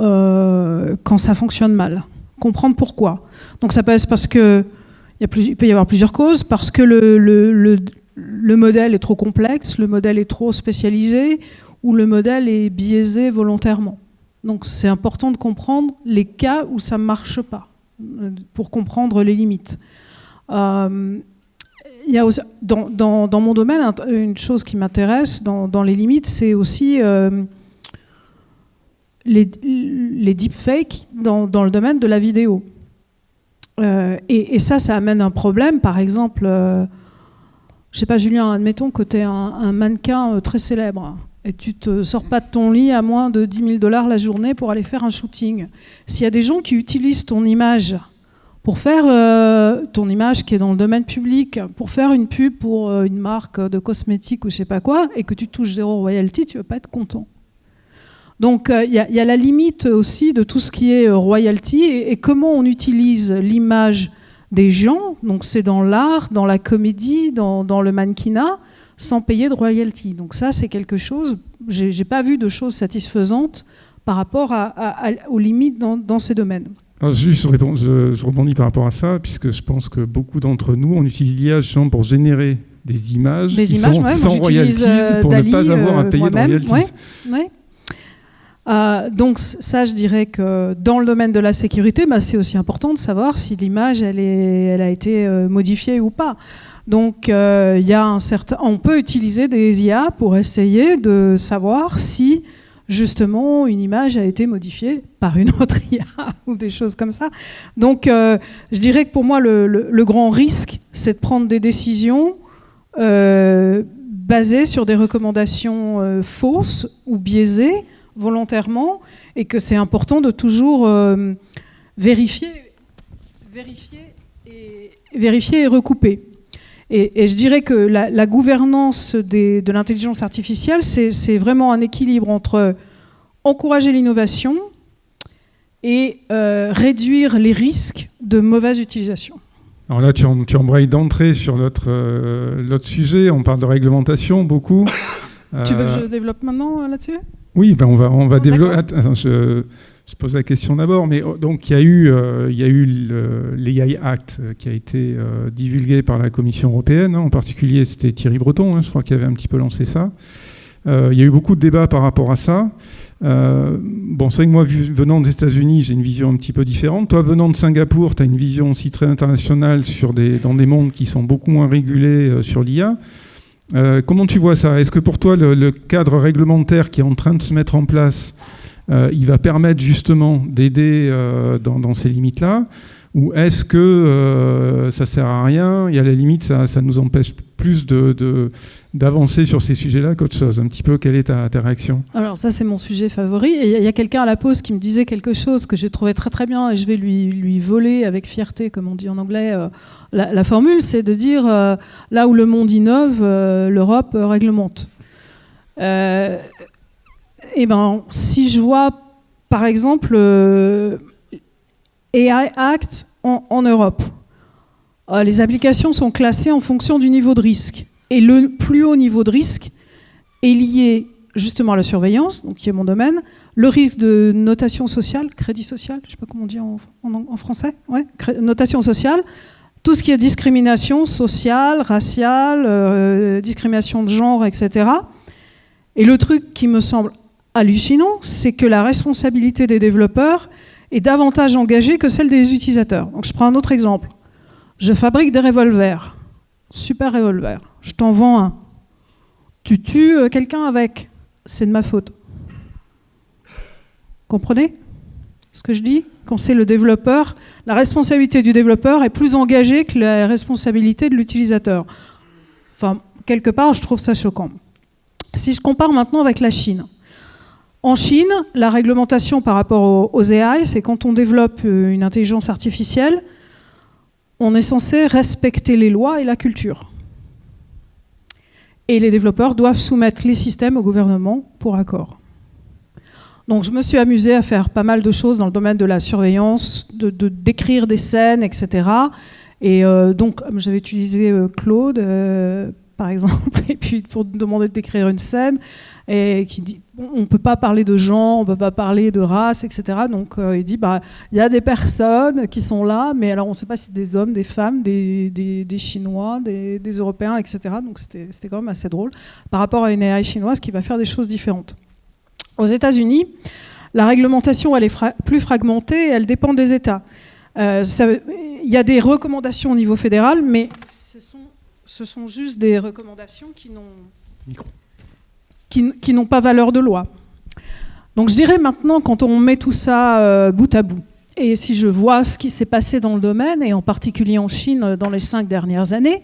ça fonctionne mal. Comprendre pourquoi. Donc ça passe parce que il peut y avoir plusieurs causes, parce que le modèle est trop complexe, le modèle est trop spécialisé, ou le modèle est biaisé volontairement. Donc c'est important de comprendre les cas où ça ne marche pas, pour comprendre les limites. Il y a aussi, dans mon domaine, une chose qui m'intéresse dans les limites, c'est aussi les deepfakes dans le domaine de la vidéo. Et ça amène un problème. Par exemple, je ne sais pas, Julien, admettons que tu es un mannequin très célèbre et tu ne te sors pas de ton lit à moins de 10 000 $ la journée pour aller faire un shooting. S'il y a des gens qui utilisent ton image pour faire ton image qui est dans le domaine public, pour faire une pub pour une marque de cosmétiques ou je ne sais pas quoi, et que tu touches 0 royalty, tu ne vas pas être content. Donc il y a la limite aussi de tout ce qui est royalty et comment on utilise l'image des gens, donc c'est dans l'art, dans la comédie, dans le mannequinat, sans payer de royalty. Donc ça, c'est quelque chose, j'ai pas vu de choses satisfaisantes par rapport aux limites dans ces domaines. Alors juste, je rebondis par rapport à ça, puisque je pense que beaucoup d'entre nous, on utilise l'IA justement pour générer des images qui sont sans royalties, pour Dali, ne pas avoir à payer de royalties. Ouais. Donc ça, je dirais que dans le domaine de la sécurité, c'est aussi important de savoir si l'image elle a été modifiée ou pas. Donc on peut utiliser des IA pour essayer de savoir si justement une image a été modifiée par une autre IA ou des choses comme ça. Donc je dirais que pour moi le grand risque, c'est de prendre des décisions basées sur des recommandations fausses ou biaisées volontairement, et que c'est important de toujours vérifier et recouper. Et je dirais que la gouvernance de l'intelligence artificielle, c'est vraiment un équilibre entre encourager l'innovation et réduire les risques de mauvaise utilisation. Alors là, tu embrayes d'entrée sur l'autre sujet. On parle de réglementation beaucoup. Tu veux que je développe maintenant là-dessus ? Oui, on va développer. Attends, je pose la question d'abord. Mais donc, il y a eu l'AI Act qui a été divulgué par la Commission européenne. En particulier, c'était Thierry Breton, je crois, qui avait un petit peu lancé ça. Il y a eu beaucoup de débats par rapport à ça. C'est vrai que moi, venant des États-Unis, j'ai une vision un petit peu différente. Toi, venant de Singapour, tu as une vision aussi très internationale dans des mondes qui sont beaucoup moins régulés sur l'IA. Comment tu vois ça ? Est-ce que pour toi, le cadre réglementaire qui est en train de se mettre en place, il va permettre justement d'aider dans ces limites-là ? Ou est-ce que ça ne sert à rien et à la limite, ça nous empêche plus d'avancer sur ces sujets-là qu'autre chose ? Un petit peu, quelle est ta réaction ? Alors ça, c'est mon sujet favori. Et il y a quelqu'un à la pause qui me disait quelque chose que j'ai trouvé très très bien et je vais lui voler avec fierté, comme on dit en anglais. La formule, c'est de dire là où le monde innove, l'Europe réglemente. Si je vois, par exemple, AI Act en Europe, les applications sont classées en fonction du niveau de risque. Et le plus haut niveau de risque est lié justement à la surveillance, donc qui est mon domaine, le risque de notation sociale, crédit social, je ne sais pas comment on dit en français, ouais, notation sociale, tout ce qui est discrimination sociale, raciale, discrimination de genre, etc. Et le truc qui me semble hallucinant, c'est que la responsabilité des développeurs est davantage engagée que celle des utilisateurs. Donc je prends un autre exemple. Je fabrique des revolvers, super revolver, je t'en vends un. Tu tues quelqu'un avec, c'est de ma faute. Comprenez ce que je dis? Quand c'est le développeur, la responsabilité du développeur est plus engagée que la responsabilité de l'utilisateur. Enfin, quelque part, je trouve ça choquant. Si je compare maintenant avec la Chine. En Chine, la réglementation par rapport aux AI, c'est quand on développe une intelligence artificielle, on est censé respecter les lois et la culture. Et les développeurs doivent soumettre les systèmes au gouvernement pour accord. Donc je me suis amusée à faire pas mal de choses dans le domaine de la surveillance, d'écrire des scènes, etc. Et donc j'avais utilisé Claude, par exemple, et puis pour demander d'écrire une scène, et qui dit on ne peut pas parler de genre, on ne peut pas parler de race, etc. Donc il dit il y a des personnes qui sont là, mais alors on ne sait pas si c'est des hommes, des femmes, des Chinois, des Européens, etc. Donc c'était quand même assez drôle par rapport à une AI chinoise qui va faire des choses différentes. Aux États-Unis, la réglementation elle est plus fragmentée, elle dépend des États. Il y a des recommandations au niveau fédéral, mais ce sont juste des recommandations qui n'ont pas valeur de loi. Donc je dirais maintenant, quand on met tout ça bout à bout, et si je vois ce qui s'est passé dans le domaine, et en particulier en Chine dans les 5 dernières années,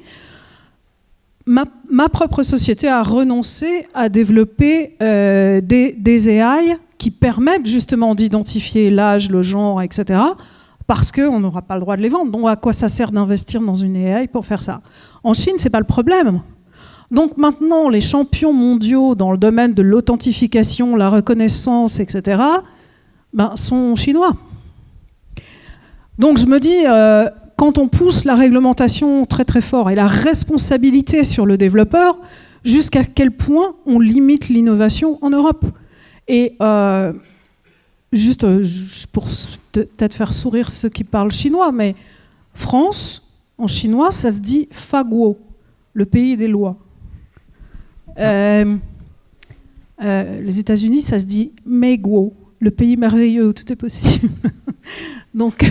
ma propre société a renoncé à développer des AI qui permettent justement d'identifier l'âge, le genre, etc., parce qu'on n'aura pas le droit de les vendre. Donc à quoi ça sert d'investir dans une AI pour faire ça? En Chine, ce n'est pas le problème. Donc maintenant, les champions mondiaux dans le domaine de l'authentification, la reconnaissance, etc., sont chinois. Donc je me dis, quand on pousse la réglementation très très fort et la responsabilité sur le développeur, jusqu'à quel point on limite l'innovation en Europe? Et juste pour peut-être faire sourire ceux qui parlent chinois, mais France, en chinois, ça se dit Faguo, le pays des lois. Les États-Unis, ça se dit Meiguo, le pays merveilleux où tout est possible. Donc,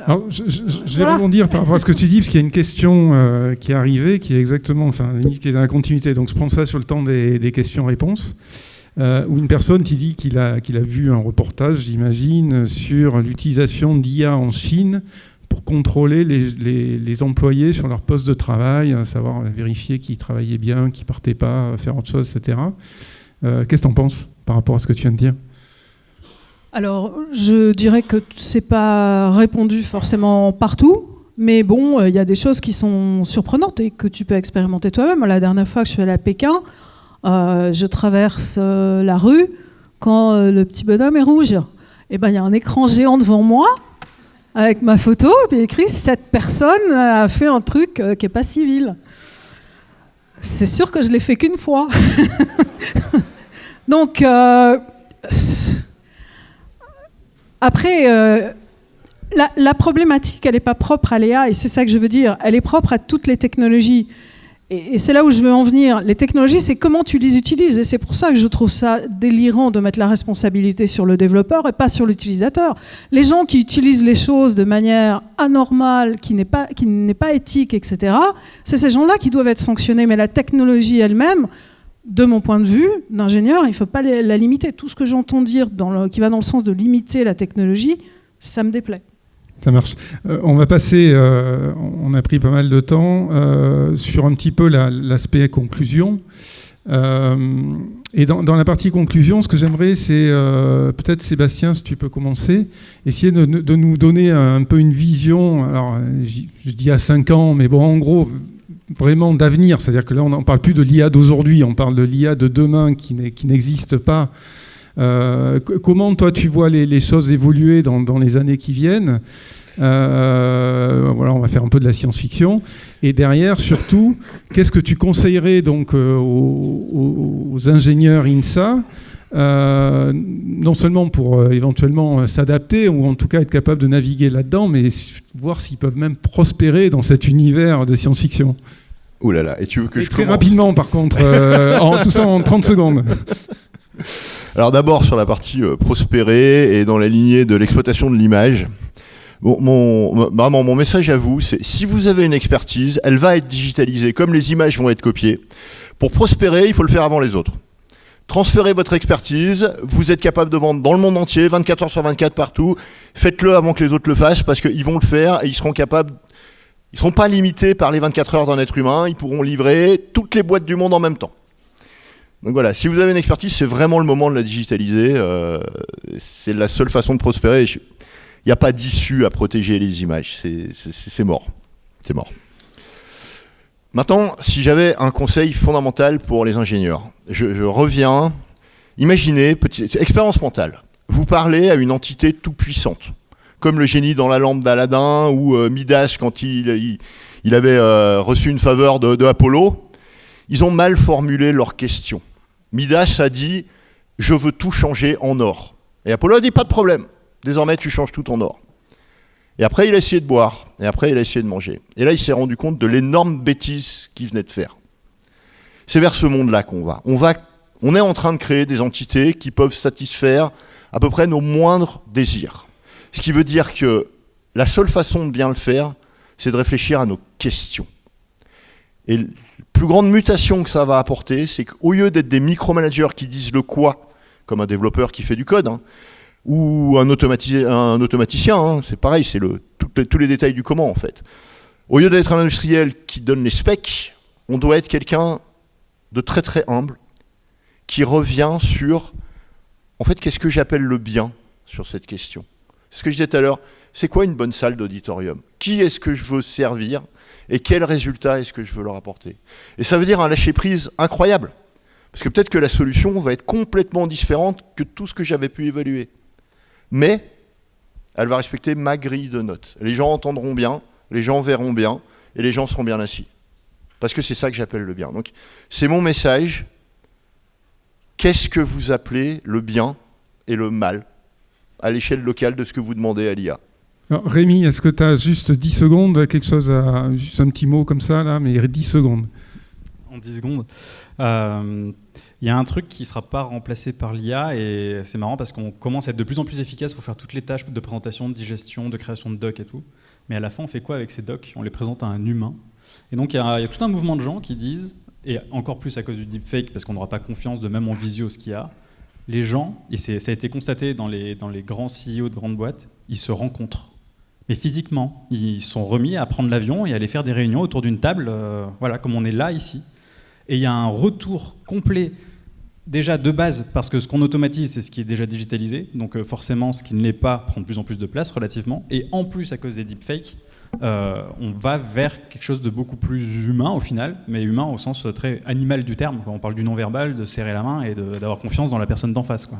alors, je vais rebondir par rapport à ce que tu dis, parce qu'il y a une question qui est arrivée, qui est exactement, qui est dans la continuité. Donc, je prends ça sur le temps des questions-réponses, où une personne qui dit qu'il a vu un reportage, j'imagine, sur l'utilisation d'IA en Chine pour contrôler les employés sur leur poste de travail, savoir vérifier qu'ils travaillaient bien, qu'ils ne partaient pas, faire autre chose, etc. Qu'est-ce que tu en penses par rapport à ce que tu viens de dire? Alors, je dirais que c'est pas répondu forcément partout, mais bon, il y a des choses qui sont surprenantes et que tu peux expérimenter toi-même. La dernière fois que je suis allée à Pékin, je traverse la rue quand le petit bonhomme est rouge. Et il y a un écran géant devant moi avec ma photo, et puis écrit « Cette personne a fait un truc qui n'est pas civil ». C'est sûr que je ne l'ai fait qu'une fois. Donc, après, la problématique, elle n'est pas propre à l'IA, et c'est ça que je veux dire. Elle est propre à toutes les technologies. Et c'est là où je veux en venir. Les technologies, c'est comment tu les utilises. Et c'est pour ça que je trouve ça délirant de mettre la responsabilité sur le développeur et pas sur l'utilisateur. Les gens qui utilisent les choses de manière anormale, qui n'est pas éthique, etc., c'est ces gens-là qui doivent être sanctionnés. Mais la technologie elle-même, de mon point de vue d'ingénieur, il ne faut pas la limiter. Tout ce que j'entends dire qui va dans le sens de limiter la technologie, ça me déplaît. Ça marche. On va passer, on a pris pas mal de temps, sur un petit peu l'aspect conclusion. Et dans la partie conclusion, ce que j'aimerais, c'est peut-être Sébastien, si tu peux commencer, essayer de nous donner un peu une vision, alors je dis à 5 ans, mais bon, en gros, vraiment d'avenir. C'est-à-dire que là, on ne parle plus de l'IA d'aujourd'hui, on parle de l'IA de demain qui n'existe pas. Comment toi tu vois les choses évoluer dans les années qui viennent, Voilà, on va faire un peu de la science-fiction. Et derrière, surtout, qu'est-ce que tu conseillerais donc aux ingénieurs INSA, non seulement pour éventuellement s'adapter ou en tout cas être capable de naviguer là-dedans, mais voir s'ils peuvent même prospérer dans cet univers de science-fiction. Ouh là là, et tu veux que je très commence rapidement par contre, tout ça en 30 secondes. Alors d'abord sur la partie prospérer et dans la lignée de l'exploitation de l'image. Bon, mon message à vous, c'est si vous avez une expertise, elle va être digitalisée comme les images vont être copiées. Pour prospérer, il faut le faire avant les autres. Transférez votre expertise, vous êtes capable de vendre dans le monde entier, 24 heures sur 24 partout. Faites-le avant que les autres le fassent parce qu'ils vont le faire et ils seront capables. Ils ne seront pas limités par les 24 heures d'un être humain, ils pourront livrer toutes les boîtes du monde en même temps. Donc voilà, si vous avez une expertise, c'est vraiment le moment de la digitaliser. C'est la seule façon de prospérer. Il n'y a pas d'issue à protéger les images, c'est mort. C'est mort. Maintenant, si j'avais un conseil fondamental pour les ingénieurs, je reviens, imaginez, petite expérience mentale, vous parlez à une entité tout puissante, comme le génie dans la lampe d'Aladin ou Midas quand il avait reçu une faveur de Apollo. Ils ont mal formulé leur question. Midas a dit « je veux tout changer en or ». Et Apollo a dit « pas de problème, désormais tu changes tout en or ». Et après il a essayé de boire, et après il a essayé de manger. Et là il s'est rendu compte de l'énorme bêtise qu'il venait de faire. C'est vers ce monde-là qu'on va. On est en train de créer des entités qui peuvent satisfaire à peu près nos moindres désirs. Ce qui veut dire que la seule façon de bien le faire, c'est de réfléchir à nos questions. Et la plus grande mutation que ça va apporter, c'est qu'au lieu d'être des micromanagers qui disent le quoi, comme un développeur qui fait du code, ou un automaticien, c'est pareil, c'est tous les détails du comment en fait. Au lieu d'être un industriel qui donne les specs, on doit être quelqu'un de très très humble, qui revient sur, en fait, qu'est-ce que j'appelle le bien sur cette question. Ce que je disais tout à l'heure, c'est quoi une bonne salle d'auditorium? Qui est-ce que je veux servir? Et quel résultat est-ce que je veux leur apporter? Et ça veut dire un lâcher-prise incroyable. Parce que peut-être que la solution va être complètement différente que tout ce que j'avais pu évaluer. Mais elle va respecter ma grille de notes. Les gens entendront bien, les gens verront bien, et les gens seront bien assis. Parce que c'est ça que j'appelle le bien. Donc c'est mon message. Qu'est-ce que vous appelez le bien et le mal à l'échelle locale de ce que vous demandez à l'IA? Alors, Rémi, est-ce que tu as juste 10 secondes, quelque chose juste un petit mot comme ça, là, mais 10 secondes. En 10 secondes. Il y a un truc qui ne sera pas remplacé par l'IA et c'est marrant parce qu'on commence à être de plus en plus efficace pour faire toutes les tâches de présentation, de digestion, de création de docs et tout. Mais à la fin, on fait quoi avec ces docs? On les présente à un humain. Et donc, il y a tout un mouvement de gens qui disent, et encore plus à cause du deepfake, parce qu'on n'aura pas confiance de même en visio ce qu'il y a, les gens, et ça a été constaté dans les grands CEO de grandes boîtes, ils se rencontrent. Mais physiquement, ils sont remis à prendre l'avion et à aller faire des réunions autour d'une table, voilà, comme on est là, ici. Et il y a un retour complet, déjà de base, parce que ce qu'on automatise, c'est ce qui est déjà digitalisé, donc forcément, ce qui ne l'est pas prend de plus en plus de place relativement, et en plus, à cause des deepfakes, on va vers quelque chose de beaucoup plus humain au final, mais humain au sens très animal du terme, quand on parle du non-verbal, de serrer la main et d'avoir confiance dans la personne d'en face, quoi.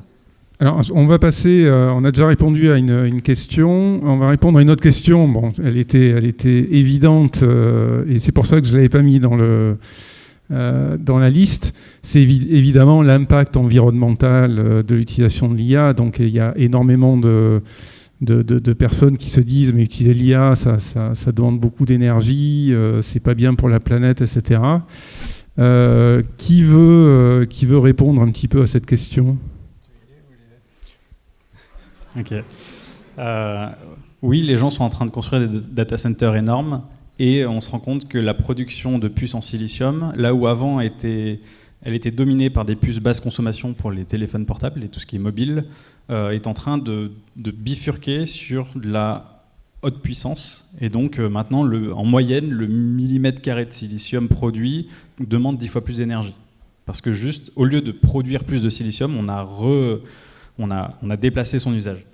Alors, on va passer, on a déjà répondu à une question, on va répondre à une autre question. Bon, elle était évidente, et c'est pour ça que je ne l'avais pas mis dans la liste. C'est évidemment l'impact environnemental de l'utilisation de l'IA. Donc, il y a énormément de personnes qui se disent mais utiliser l'IA, ça demande beaucoup d'énergie, c'est pas bien pour la planète, etc. Qui veut répondre un petit peu à cette question? Ok. Oui, les gens sont en train de construire des data centers énormes et on se rend compte que la production de puces en silicium, là où avant elle était dominée par des puces basse consommation pour les téléphones portables et tout ce qui est mobile, est en train de bifurquer sur de la haute puissance. Et donc maintenant, en moyenne, le millimètre carré de silicium produit demande 10 fois plus d'énergie. Parce que juste, au lieu de produire plus de silicium, on a déplacé son usage.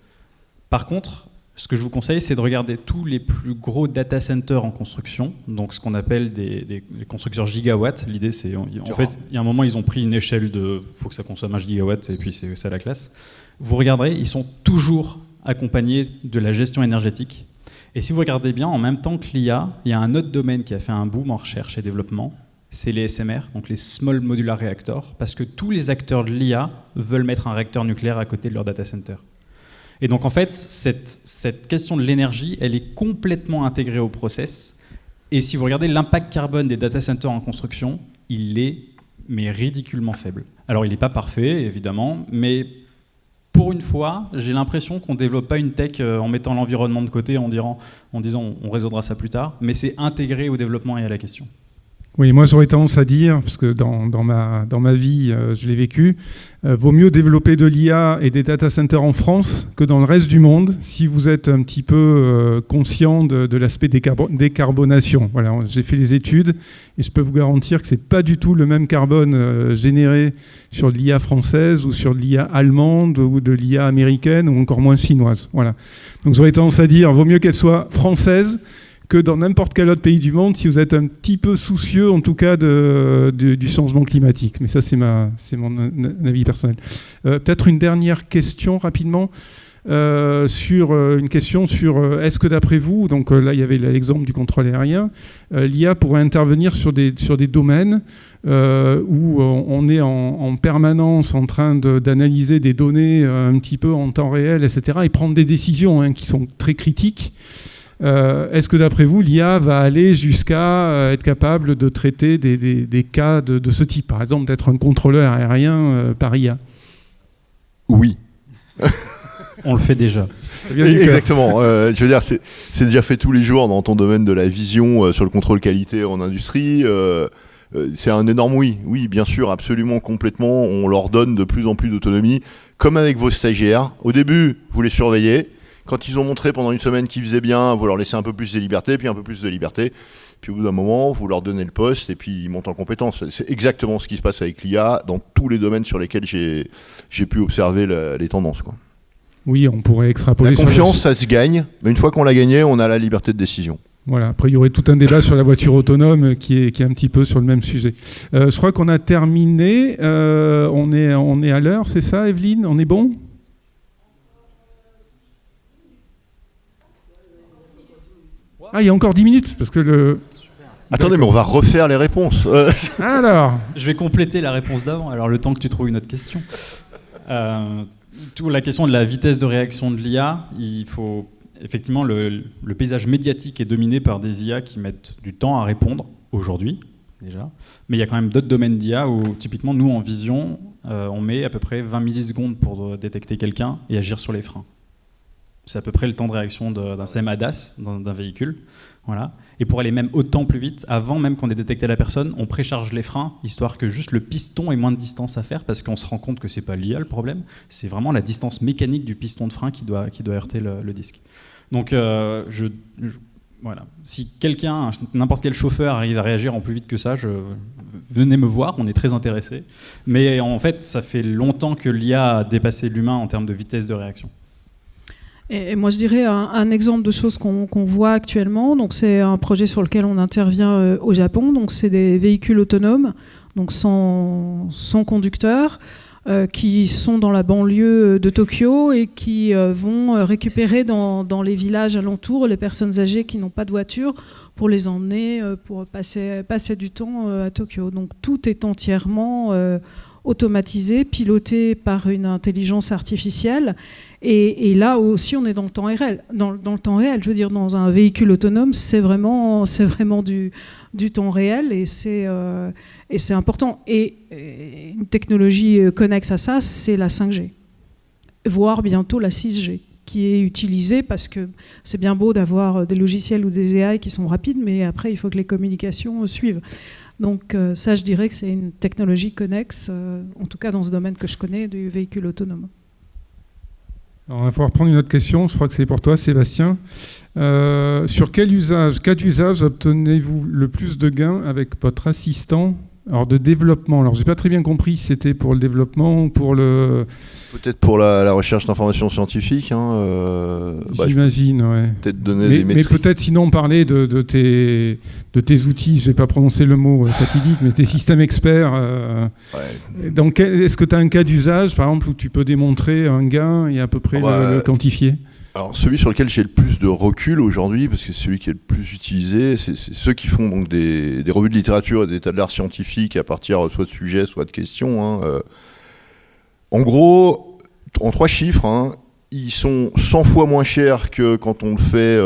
Par contre, ce que je vous conseille, c'est de regarder tous les plus gros data centers en construction, donc ce qu'on appelle les constructeurs gigawatts. L'idée, c'est, en fait, il y a un moment, ils ont pris une échelle de « faut que ça consomme 1 gigawatt » et puis c'est ça la classe. Vous regarderez, ils sont toujours accompagnés de la gestion énergétique. Et si vous regardez bien, en même temps que l'IA, il y a un autre domaine qui a fait un boom en recherche et développement, c'est les SMR, donc les Small Modular Reactors, parce que tous les acteurs de l'IA veulent mettre un réacteur nucléaire à côté de leur data center. Et donc en fait, cette question de l'énergie, elle est complètement intégrée au process. Et si vous regardez l'impact carbone des data centers en construction, il est mais ridiculement faible. Alors il n'est pas parfait, évidemment, mais pour une fois, j'ai l'impression qu'on ne développe pas une tech en mettant l'environnement de côté, en disant on résoudra ça plus tard, mais c'est intégré au développement et à la question. Oui, moi j'aurais tendance à dire, parce que dans ma vie, je l'ai vécu, vaut mieux développer de l'IA et des data centers en France que dans le reste du monde, si vous êtes un petit peu conscient de l'aspect décarbonation. Voilà, j'ai fait les études et je peux vous garantir que c'est pas du tout le même carbone généré sur de l'IA française ou sur de l'IA allemande ou de l'IA américaine ou encore moins chinoise. Voilà. Donc j'aurais tendance à dire, vaut mieux qu'elle soit française que dans n'importe quel autre pays du monde, si vous êtes un petit peu soucieux, en tout cas, du changement climatique. Mais ça, c'est mon avis personnel. Peut-être une dernière question, rapidement, sur est-ce que, d'après vous, donc là, il y avait l'exemple du contrôle aérien, l'IA pourrait intervenir sur des domaines où on est en permanence en train d'analyser des données un petit peu en temps réel, etc., et prendre des décisions qui sont très critiques. Est-ce que d'après vous, l'IA va aller jusqu'à être capable de traiter des cas de ce type, par exemple d'être un contrôleur aérien par IA? Oui. On le fait déjà. Exactement. Je veux dire, c'est déjà fait tous les jours dans ton domaine de la vision sur le contrôle qualité en industrie. C'est un énorme oui. Oui, bien sûr, absolument, complètement. On leur donne de plus en plus d'autonomie, comme avec vos stagiaires. Au début, vous les surveillez. Quand ils ont montré pendant une semaine qu'ils faisaient bien, vous leur laissez un peu plus de liberté, puis un peu plus de liberté. Puis au bout d'un moment, vous leur donnez le poste et puis ils montent en compétence. C'est exactement ce qui se passe avec l'IA dans tous les domaines sur lesquels j'ai pu observer les tendances, quoi. Oui, on pourrait extrapoler. La confiance, ça se gagne, mais une fois qu'on l'a gagné, on a la liberté de décision. Voilà. Après, il y aurait tout un débat sur la voiture autonome qui est un petit peu sur le même sujet. Je crois qu'on a terminé. On est à l'heure, c'est ça, Evelyne? On est bon? Ah, il y a encore 10 minutes, parce que Attendez, mais on va refaire les réponses. Alors, je vais compléter la réponse d'avant, alors le temps que tu trouves une autre question. La question de la vitesse de réaction de l'IA, il faut... Effectivement, le paysage médiatique est dominé par des IA qui mettent du temps à répondre, aujourd'hui, déjà. Mais il y a quand même d'autres domaines d'IA où, typiquement, nous, en vision, on met à peu près 20 millisecondes pour détecter quelqu'un et agir sur les freins. C'est à peu près le temps de réaction d'un CM ADAS, d'un véhicule. Voilà. Et pour aller même autant plus vite, avant même qu'on ait détecté la personne, on précharge les freins, histoire que juste le piston ait moins de distance à faire, parce qu'on se rend compte que c'est pas l'IA le problème, c'est vraiment la distance mécanique du piston de frein qui doit heurter le disque. Donc, voilà. Si quelqu'un, n'importe quel chauffeur arrive à réagir en plus vite que ça, venez me voir, on est très intéressés. Mais en fait, ça fait longtemps que l'IA a dépassé l'humain en termes de vitesse de réaction. Et moi, je dirais un exemple de choses qu'on voit actuellement. Donc, c'est un projet sur lequel on intervient au Japon. Donc, c'est des véhicules autonomes, donc sans conducteur, qui sont dans la banlieue de Tokyo et qui vont récupérer dans les villages alentours les personnes âgées qui n'ont pas de voiture pour les emmener pour passer du temps à Tokyo. Donc, tout est entièrement automatisé, piloté par une intelligence artificielle. Et là aussi, on est dans le temps réel. Dans le temps réel, je veux dire, dans un véhicule autonome, c'est vraiment du temps réel et c'est important. Et une technologie connexe à ça, c'est la 5G, voire bientôt la 6G, qui est utilisée parce que c'est bien beau d'avoir des logiciels ou des AI qui sont rapides, mais après, il faut que les communications suivent. Donc ça, je dirais que c'est une technologie connexe, en tout cas dans ce domaine que je connais, du véhicule autonome. Alors, on va pouvoir prendre une autre question, je crois que c'est pour toi, Sébastien. Sur cas d'usage obtenez-vous le plus de gains avec votre assistant de développement? Alors, j'ai pas très bien compris si c'était pour le développement ou pour le... Peut-être pour la recherche d'informations scientifiques. J'imagine, ouais. Peut-être donner des métriques. Mais peut-être sinon parler de tes outils, je vais pas prononcer le mot fatidique, mais tes systèmes experts. Est-ce que tu as un cas d'usage, par exemple, où tu peux démontrer un gain et à peu près le quantifier? Alors celui sur lequel j'ai le plus de recul aujourd'hui, parce que c'est celui qui est le plus utilisé, c'est ceux qui font donc des revues de littérature et des états de l'art scientifique à partir soit de sujets, soit de questions. En gros, en 3 chiffres, ils sont 100 fois moins chers que quand on le fait.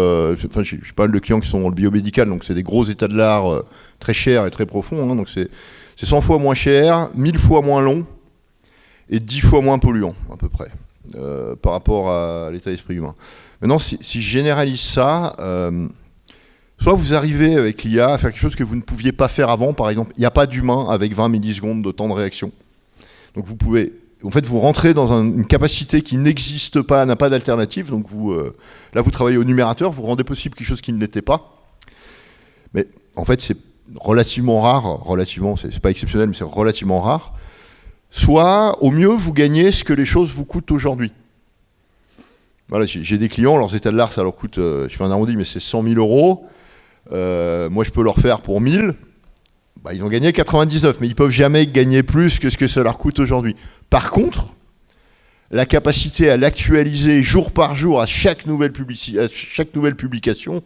Enfin, j'ai pas mal de clients qui sont dans le biomédical, donc c'est des gros états de l'art très chers et très profonds. Donc c'est 100 fois moins cher, 1000 fois moins long et 10 fois moins polluant à peu près. Par rapport à l'état d'esprit humain. Maintenant, si je généralise ça, soit vous arrivez avec l'IA à faire quelque chose que vous ne pouviez pas faire avant, par exemple, il n'y a pas d'humain avec 20 millisecondes de temps de réaction. Donc vous pouvez, en fait, vous rentrez dans une capacité qui n'existe pas, n'a pas d'alternative, donc là vous travaillez au numérateur, vous rendez possible quelque chose qui ne l'était pas. Mais en fait, c'est relativement rare, c'est pas exceptionnel, mais c'est relativement rare. Soit, au mieux, vous gagnez ce que les choses vous coûtent aujourd'hui. Voilà, j'ai des clients, leurs états de l'art, ça leur coûte, je fais un arrondi, mais c'est 100 000 €. Moi, je peux leur faire pour 1000. Ils ont gagné 99, mais ils ne peuvent jamais gagner plus que ce que ça leur coûte aujourd'hui. Par contre, la capacité à l'actualiser jour par jour à chaque nouvelle publication,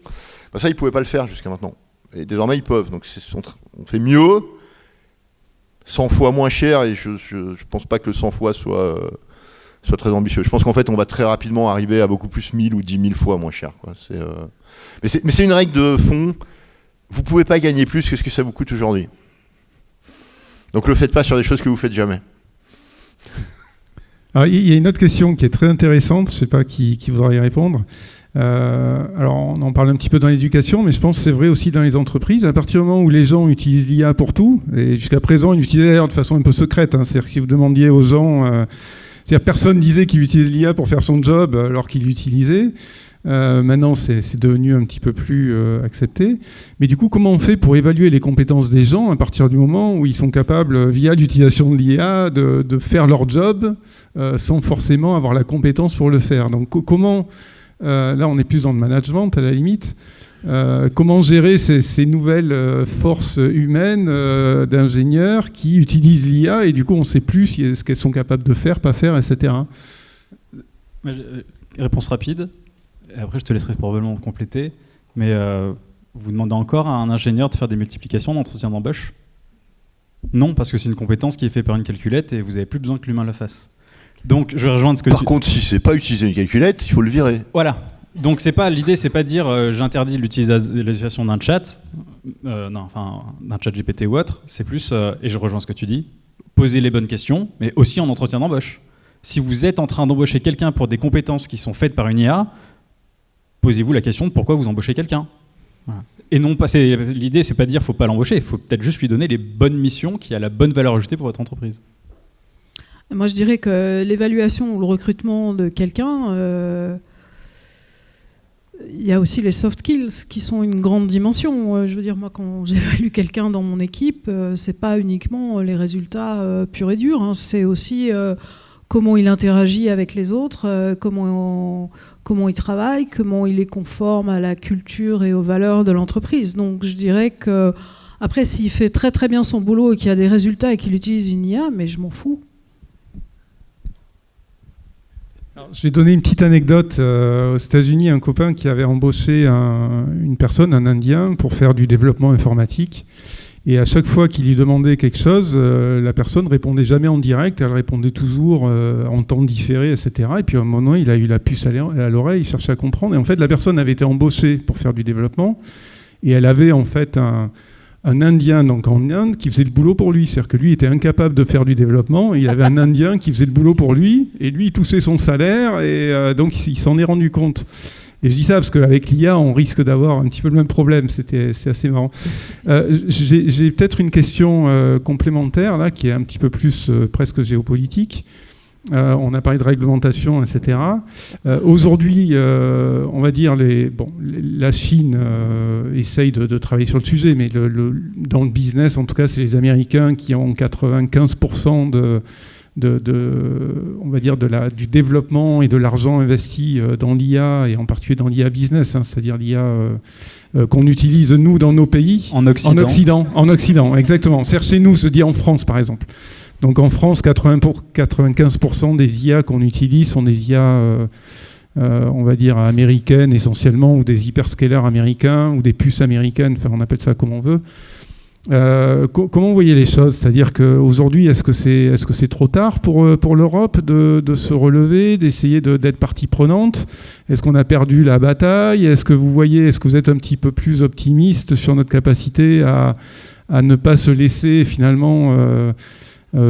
ça, ils ne pouvaient pas le faire jusqu'à maintenant. Et désormais, ils peuvent. Donc, on fait mieux. 100 fois moins cher, et je pense pas que le 100 fois soit très ambitieux. Je pense qu'en fait, on va très rapidement arriver à beaucoup plus 1000 ou 10 000 fois moins cher, quoi. Mais c'est une règle de fond. Vous pouvez pas gagner plus que ce que ça vous coûte aujourd'hui. Donc le faites pas sur des choses que vous faites jamais. Alors, il y a une autre question qui est très intéressante, je sais pas qui voudra y répondre. Alors on en parle un petit peu dans l'éducation, mais je pense que c'est vrai aussi dans les entreprises. À partir du moment où les gens utilisent l'IA pour tout, et jusqu'à présent ils l'utilisaient de façon un peu secrète, c'est-à-dire que si vous demandiez aux gens, c'est-à-dire personne disait qu'il utilisait l'IA pour faire son job alors qu'il l'utilisait. Maintenant c'est devenu un petit peu plus accepté. Mais du coup, comment on fait pour évaluer les compétences des gens à partir du moment où ils sont capables, via l'utilisation de l'IA, de faire leur job sans forcément avoir la compétence pour le faire? Donc comment... là, on est plus dans le management, à la limite. Comment gérer ces nouvelles forces humaines d'ingénieurs qui utilisent l'IA et du coup, on ne sait plus ce qu'elles sont capables de faire, pas faire, etc. Réponse rapide. Et après, je te laisserai probablement compléter. Mais vous demandez encore à un ingénieur de faire des multiplications d'entretien d'embauche? Non, parce que c'est une compétence qui est faite par une calculette et vous n'avez plus besoin que l'humain le fasse. Donc, je vais rejoindre ce que Par contre, si c'est pas utiliser une calculette, il faut le virer. Voilà. Donc, l'idée, c'est pas de dire j'interdis l'utilisation d'un chat, d'un chat GPT ou autre. C'est plus, et je rejoins ce que tu dis, poser les bonnes questions, mais aussi en entretien d'embauche. Si vous êtes en train d'embaucher quelqu'un pour des compétences qui sont faites par une IA, posez-vous la question de pourquoi vous embauchez quelqu'un. Voilà. Et non, l'idée, c'est pas de dire faut pas l'embaucher, il faut peut-être juste lui donner les bonnes missions qui a la bonne valeur ajoutée pour votre entreprise. Moi, je dirais que l'évaluation ou le recrutement de quelqu'un, il y a aussi les soft skills qui sont une grande dimension. Je veux dire, moi, quand j'évalue quelqu'un dans mon équipe, c'est pas uniquement les résultats purs et durs, c'est aussi comment il interagit avec les autres, comment il travaille, comment il est conforme à la culture et aux valeurs de l'entreprise. Donc, je dirais que après, s'il fait très très bien son boulot et qu'il y a des résultats et qu'il utilise une IA, mais je m'en fous. Alors, je vais donner une petite anecdote. Aux États-Unis, un copain qui avait embauché une personne, un Indien, pour faire du développement informatique. Et à chaque fois qu'il lui demandait quelque chose, la personne répondait jamais en direct, elle répondait toujours en temps différé, etc. Et puis à un moment, il a eu la puce à l'oreille, il cherchait à comprendre. Et en fait, la personne avait été embauchée pour faire du développement. Et elle avait en fait un Indien donc en Inde qui faisait le boulot pour lui. C'est-à-dire que lui était incapable de faire du développement. Et il avait un Indien qui faisait le boulot pour lui. Et lui, il touchait son salaire. Et donc, il s'en est rendu compte. Et je dis ça parce qu'avec l'IA, on risque d'avoir un petit peu le même problème. C'est assez marrant. J'ai peut-être une question complémentaire, là, qui est un petit peu plus presque géopolitique. On a parlé de réglementation, etc. Aujourd'hui, on va dire, la Chine essaye de travailler sur le sujet, mais dans le business, en tout cas, c'est les Américains qui ont 95% on va dire du développement et de l'argent investi dans l'IA, et en particulier dans l'IA business, c'est-à-dire l'IA qu'on utilise, nous, dans nos pays. En Occident. En Occident, exactement. C'est-à-dire chez nous, je dis en France, par exemple. Donc en France, 95% des IA qu'on utilise sont des IA on va dire américaines essentiellement, ou des hyperscalers américains, ou des puces américaines, enfin on appelle ça comme on veut. Comment vous voyez les choses? C'est-à-dire qu'aujourd'hui, est-ce que c'est trop tard pour l'Europe de se relever, d'essayer d'être partie prenante? Est-ce qu'on a perdu la bataille? Est-ce que vous êtes un petit peu plus optimiste sur notre capacité à ne pas se laisser finalement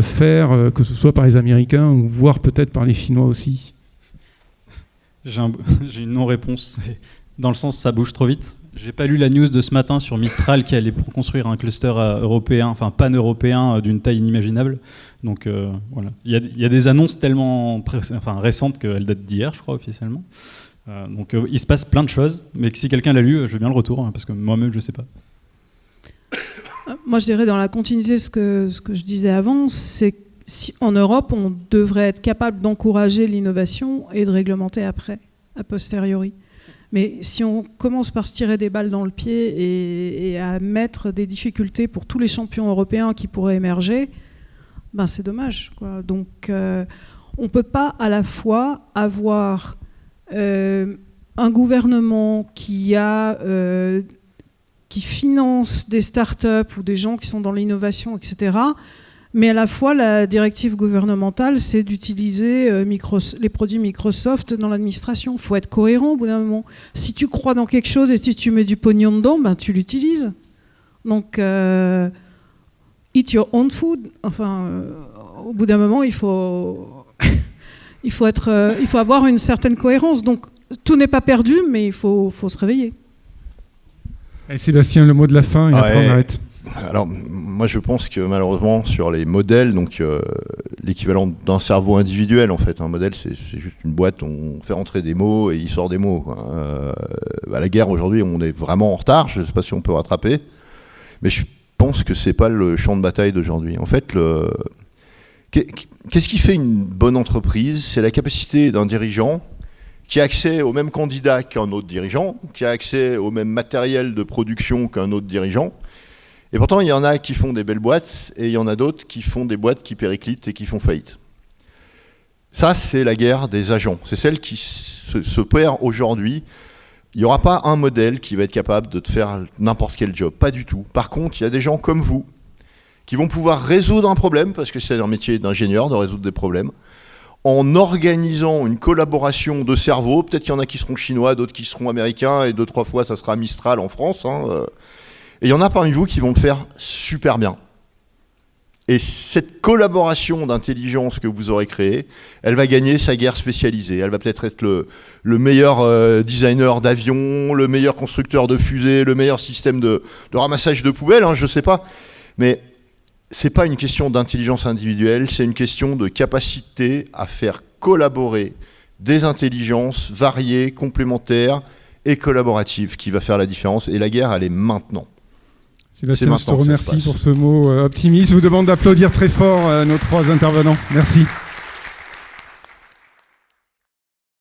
faire, que ce soit par les Américains ou voire peut-être par les Chinois aussi? J'ai une non-réponse. Dans le sens, ça bouge trop vite. J'ai pas lu la news de ce matin sur Mistral qui allait construire un cluster européen, enfin pan-européen d'une taille inimaginable. Donc voilà, il y a des annonces tellement récentes qu'elles datent d'hier, je crois officiellement. Donc il se passe plein de choses, mais que si quelqu'un l'a lu, je veux bien le retour, parce que moi-même je sais pas. Moi je dirais dans la continuité ce que je disais avant, c'est si en Europe on devrait être capable d'encourager l'innovation et de réglementer après, a posteriori. Mais si on commence par se tirer des balles dans le pied et à mettre des difficultés pour tous les champions européens qui pourraient émerger, ben c'est dommage, quoi. Donc on ne peut pas à la fois avoir un gouvernement qui finance des startups ou des gens qui sont dans l'innovation, etc., mais à la fois, la directive gouvernementale, c'est d'utiliser les produits Microsoft dans l'administration. Il faut être cohérent au bout d'un moment. Si tu crois dans quelque chose et si tu mets du pognon dedans, ben, tu l'utilises. Donc, eat your own food. Enfin, au bout d'un moment, il faut avoir une certaine cohérence. Donc, tout n'est pas perdu, mais il faut se réveiller. Et Sébastien, le mot de la fin, et après on arrête. Alors, moi je pense que malheureusement sur les modèles, donc l'équivalent d'un cerveau individuel en fait, un modèle c'est juste une boîte, on fait rentrer des mots et il sort des mots, quoi. À la guerre aujourd'hui on est vraiment en retard, je ne sais pas si on peut rattraper, mais je pense que c'est pas le champ de bataille d'aujourd'hui. En fait, qu'est-ce qui fait une bonne entreprise? C'est la capacité d'un dirigeant qui a accès au même candidat qu'un autre dirigeant, qui a accès au même matériel de production qu'un autre dirigeant. Et pourtant, il y en a qui font des belles boîtes et il y en a d'autres qui font des boîtes qui périclitent et qui font faillite. Ça, c'est la guerre des agents. C'est celle qui se perd aujourd'hui. Il n'y aura pas un modèle qui va être capable de te faire n'importe quel job. Pas du tout. Par contre, il y a des gens comme vous qui vont pouvoir résoudre un problème, parce que c'est un métier d'ingénieur de résoudre des problèmes, en organisant une collaboration de cerveaux. Peut-être qu'il y en a qui seront chinois, d'autres qui seront américains, et 2-3 fois, ça sera Mistral en France, Et il y en a parmi vous qui vont le faire super bien. Et cette collaboration d'intelligence que vous aurez créée, elle va gagner sa guerre spécialisée. Elle va peut-être être le meilleur designer d'avion, le meilleur constructeur de fusées, le meilleur système de ramassage de poubelles, je ne sais pas. Mais ce n'est pas une question d'intelligence individuelle, c'est une question de capacité à faire collaborer des intelligences variées, complémentaires et collaboratives qui va faire la différence. Et la guerre, elle est maintenant. Sébastien, je te remercie pour ce mot optimiste. Je vous demande d'applaudir très fort nos 3 intervenants. Merci.